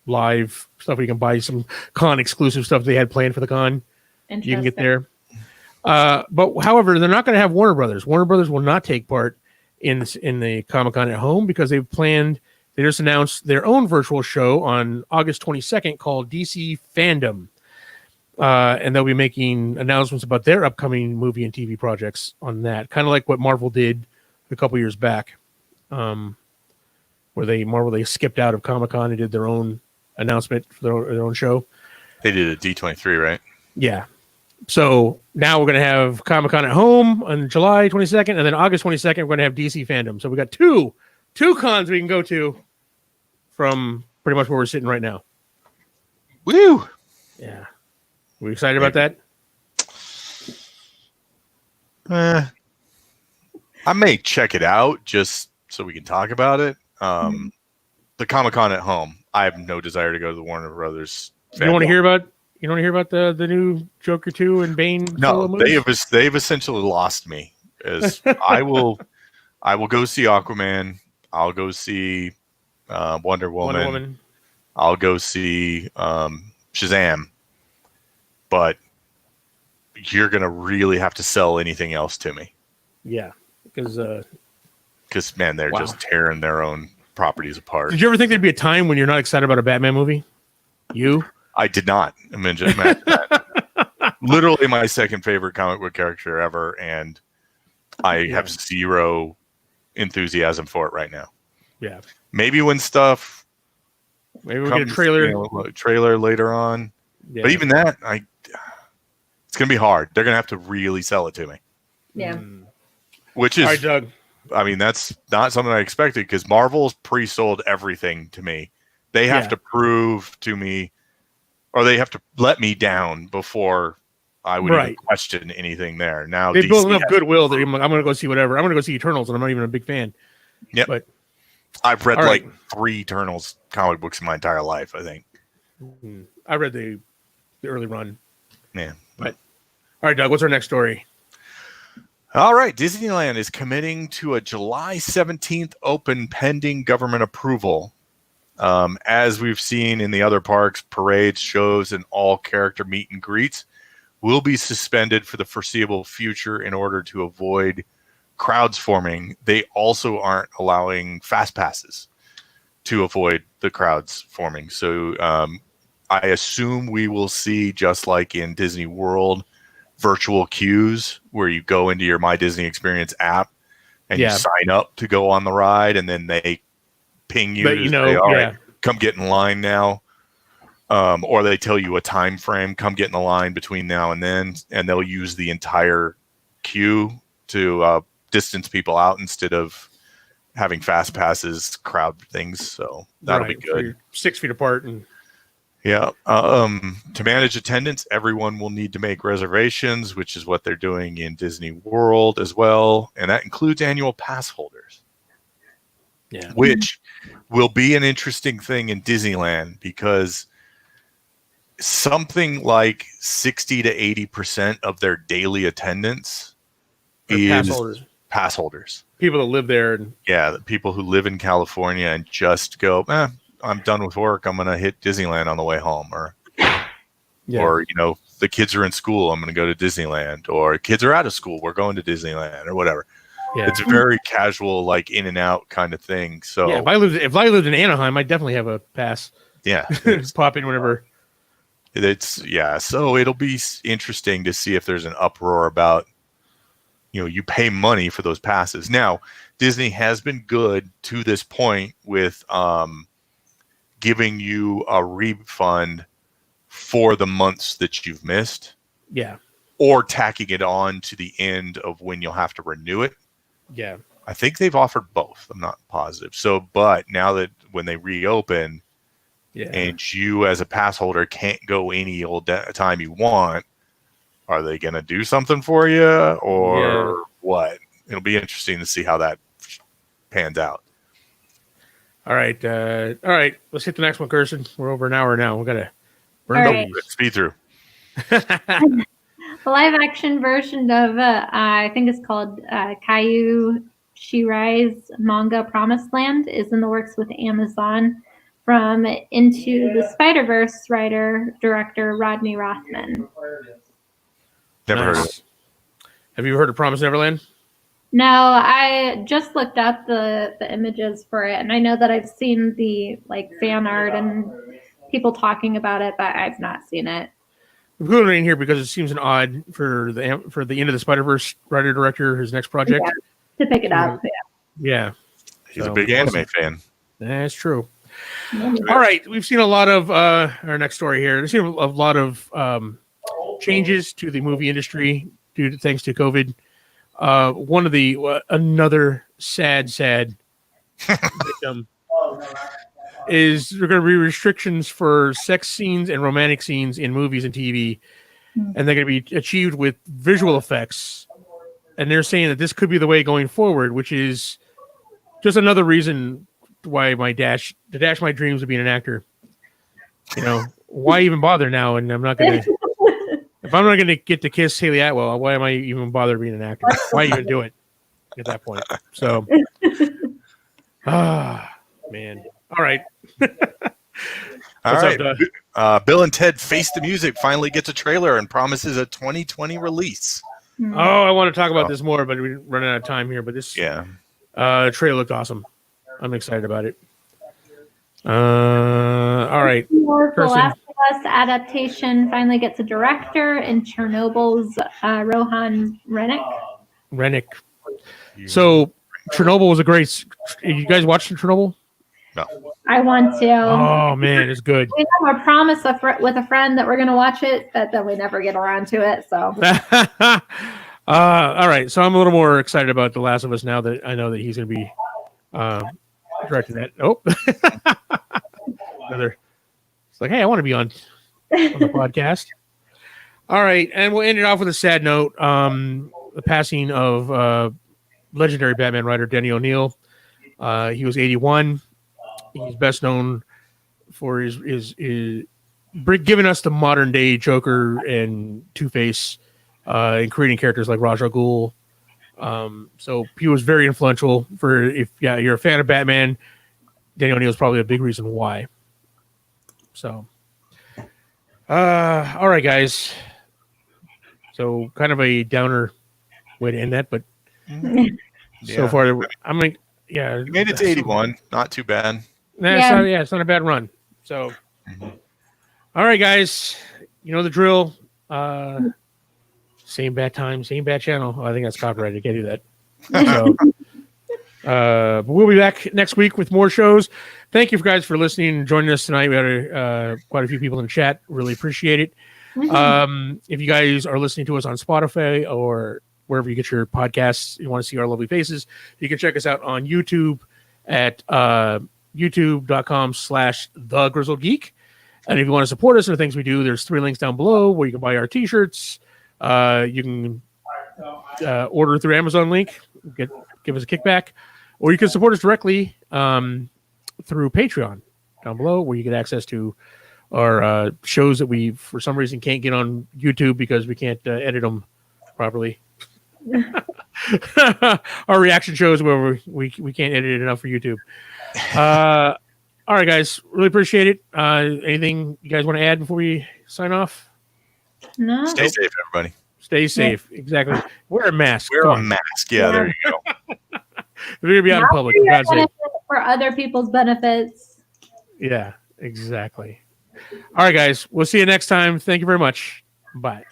live stuff where you can buy some con exclusive stuff they had planned for the con. You can get there. But however, they're not going to have Warner Brothers. Warner Brothers will not take part in the Comic-Con at Home because they just announced their own virtual show on August 22nd called DC Fandom. And they'll be making announcements about their upcoming movie and TV projects on that, kind of like what Marvel did a couple years back, where they skipped out of Comic-Con and did their own announcement for their own show. They did a D23, right? Yeah. So now we're going to have Comic-Con at Home on July 22nd, and then August 22nd, we're going to have DC Fandom. So we got two cons we can go to from pretty much where we're sitting right now. Woo! Yeah. We excited about that? I may check it out just so we can talk about it. The Comic-Con at Home, I have no desire to go to the Warner Brothers. You don't want to hear about the new Joker 2 and Bane? No, they've essentially lost me. As I will go see Aquaman. I'll go see Wonder Woman. I'll go see Shazam. But you're gonna really have to sell anything else to me. Yeah, because man, they're just tearing their own properties apart. Did you ever think there'd be a time when you're not excited about a Batman movie? I did not. I mean, just Matt, literally my second favorite comic book character ever, and I have zero enthusiasm for it right now. Yeah, maybe when stuff. Maybe we'll get a trailer later on. Yeah. But even that, it's going to be hard. They're going to have to really sell it to me. Yeah. Which is, all right, Doug. I mean, that's not something I expected because Marvel's pre-sold everything to me. They have to prove to me, or they have to let me down before I would even question anything there. Now they DC built enough goodwill that I'm going to go see whatever. I'm going to go see Eternals, and I'm not even a big fan. Yep. But I've read like 3 Eternals comic books in my entire life, I think. I read the early run. Yeah. But all right, Doug, what's our next story? All right, Disneyland is committing to a July 17th open pending government approval. As we've seen in the other parks, parades, shows, and all character meet and greets will be suspended for the foreseeable future in order to avoid crowds forming. They also aren't allowing fast passes to avoid the crowds forming. So I assume we will see, just like in Disney World, virtual queues where you go into your My Disney Experience app and you sign up to go on the ride, and then they ping you to say, all right, come get in line now. Or they tell you a time frame, come get in the line between now and then, and they'll use the entire queue to distance people out instead of having fast passes crowd things. So that'll be good. 6 feet apart. And yeah. To manage attendance, everyone will need to make reservations, which is what they're doing in Disney World as well. And that includes annual pass holders. Yeah. Which will be an interesting thing in Disneyland, because something like 60 to 80% of their daily attendance is pass holders. People that live there. The people who live in California and just go, I'm done with work, I'm going to hit Disneyland on the way home. Or, the kids are in school, I'm going to go to Disneyland. Or kids are out of school, we're going to Disneyland, or whatever. Yeah. It's very casual, like in and out kind of thing. So if I lived in Anaheim, I'd definitely have a pass. Yeah. Just pop in whenever. So it'll be interesting to see if there's an uproar about, you pay money for those passes. Now, Disney has been good to this point with giving you a refund for the months that you've missed. Yeah. Or tacking it on to the end of when you'll have to renew it. Yeah. I think they've offered both. I'm not positive. So, but now that when they reopen, and you as a pass holder can't go any old time you want, are they going to do something for you or what? It'll be interesting to see how that pans out. All right. Let's hit the next one, Kirsten. We're over an hour now. We got to burn these. Speed through. The live action version of, I think it's called Caillou Shirai's manga Promised Land is in the works with Amazon from Into the Spider-Verse director Rodney Rothman. Never heard of it. Have you heard of Promised Neverland? No, I just looked up the images for it, and I know that I've seen the fan art and people talking about it, but I've not seen it. I'm putting it in here because it seems an odd for the Into the Spider-Verse writer director, his next project. To pick it up. Yeah. He's a big anime fan. That's true. All right, we've seen a lot of our next story here. We've seen a lot of changes to the movie industry thanks to COVID. One of the another sad victim is there going to be restrictions for sex scenes and romantic scenes in movies and TV, and they're going to be achieved with visual effects. And they're saying that this could be the way going forward, which is just another reason why to dash my dreams of being an actor. Why even bother now? And I'm not going to. If I'm not going to get to kiss Haley Atwell, why am I even bother being an actor? Why even do it at that point? So, man. All right. All right. Bill and Ted Face the Music finally gets a trailer and promises a 2020 release. Oh, I want to talk about this more, but we're running out of time here. But this trailer looked awesome. I'm excited about it. All right. The Last of Us adaptation finally gets a director in Chernobyl's Rohan Rennick. So Chernobyl was a great. You guys watched Chernobyl? No. I want to. Oh man, it's good. We have a promise with a friend that we're going to watch it, but then we never get around to it. So. All right, so I'm a little more excited about The Last of Us now that I know that he's going to be directing that. Oh, another. It's like, hey, I want to be on the podcast. All right, and we'll end it off with a sad note. The passing of legendary Batman writer Denny O'Neil. He was 81. He's best known for his giving us the modern day Joker and Two-Face, and creating characters like Ra's al Ghul. So he was very influential. If you're a fan of Batman, Denny O'Neil is probably a big reason why. So, all right, guys. So kind of a downer way to end that, but so far, I mean, yeah, You made it to 81. Not too bad. It's not a bad run. So, all right, guys, you know the drill. Same bad time, same bad channel. Oh, I think that's copyrighted. I can't do that. So, but we'll be back next week with more shows. Thank you guys for listening and joining us tonight. We had quite a few people in the chat. Really appreciate it. If you guys are listening to us on Spotify or wherever you get your podcasts, you want to see our lovely faces, you can check us out on YouTube at youtube.com/The Grizzled Geek. And if you want to support us in the things we do, there's 3 links down below where you can buy our t-shirts. You can order through Amazon link, give us a kickback, or you can support us directly through Patreon down below, where you get access to our shows that we, for some reason, can't get on YouTube because we can't edit them properly. Our reaction shows where we can't edit it enough for YouTube. All right, guys, really appreciate it. Anything you guys want to add before we sign off? No. Stay safe, everybody. Stay safe. Exactly. Wear a mask. Wear a mask. Yeah, there you go. We're gonna be out in public. For God's sake. For other people's benefits. Yeah, exactly. All right, guys. We'll see you next time. Thank you very much. Bye.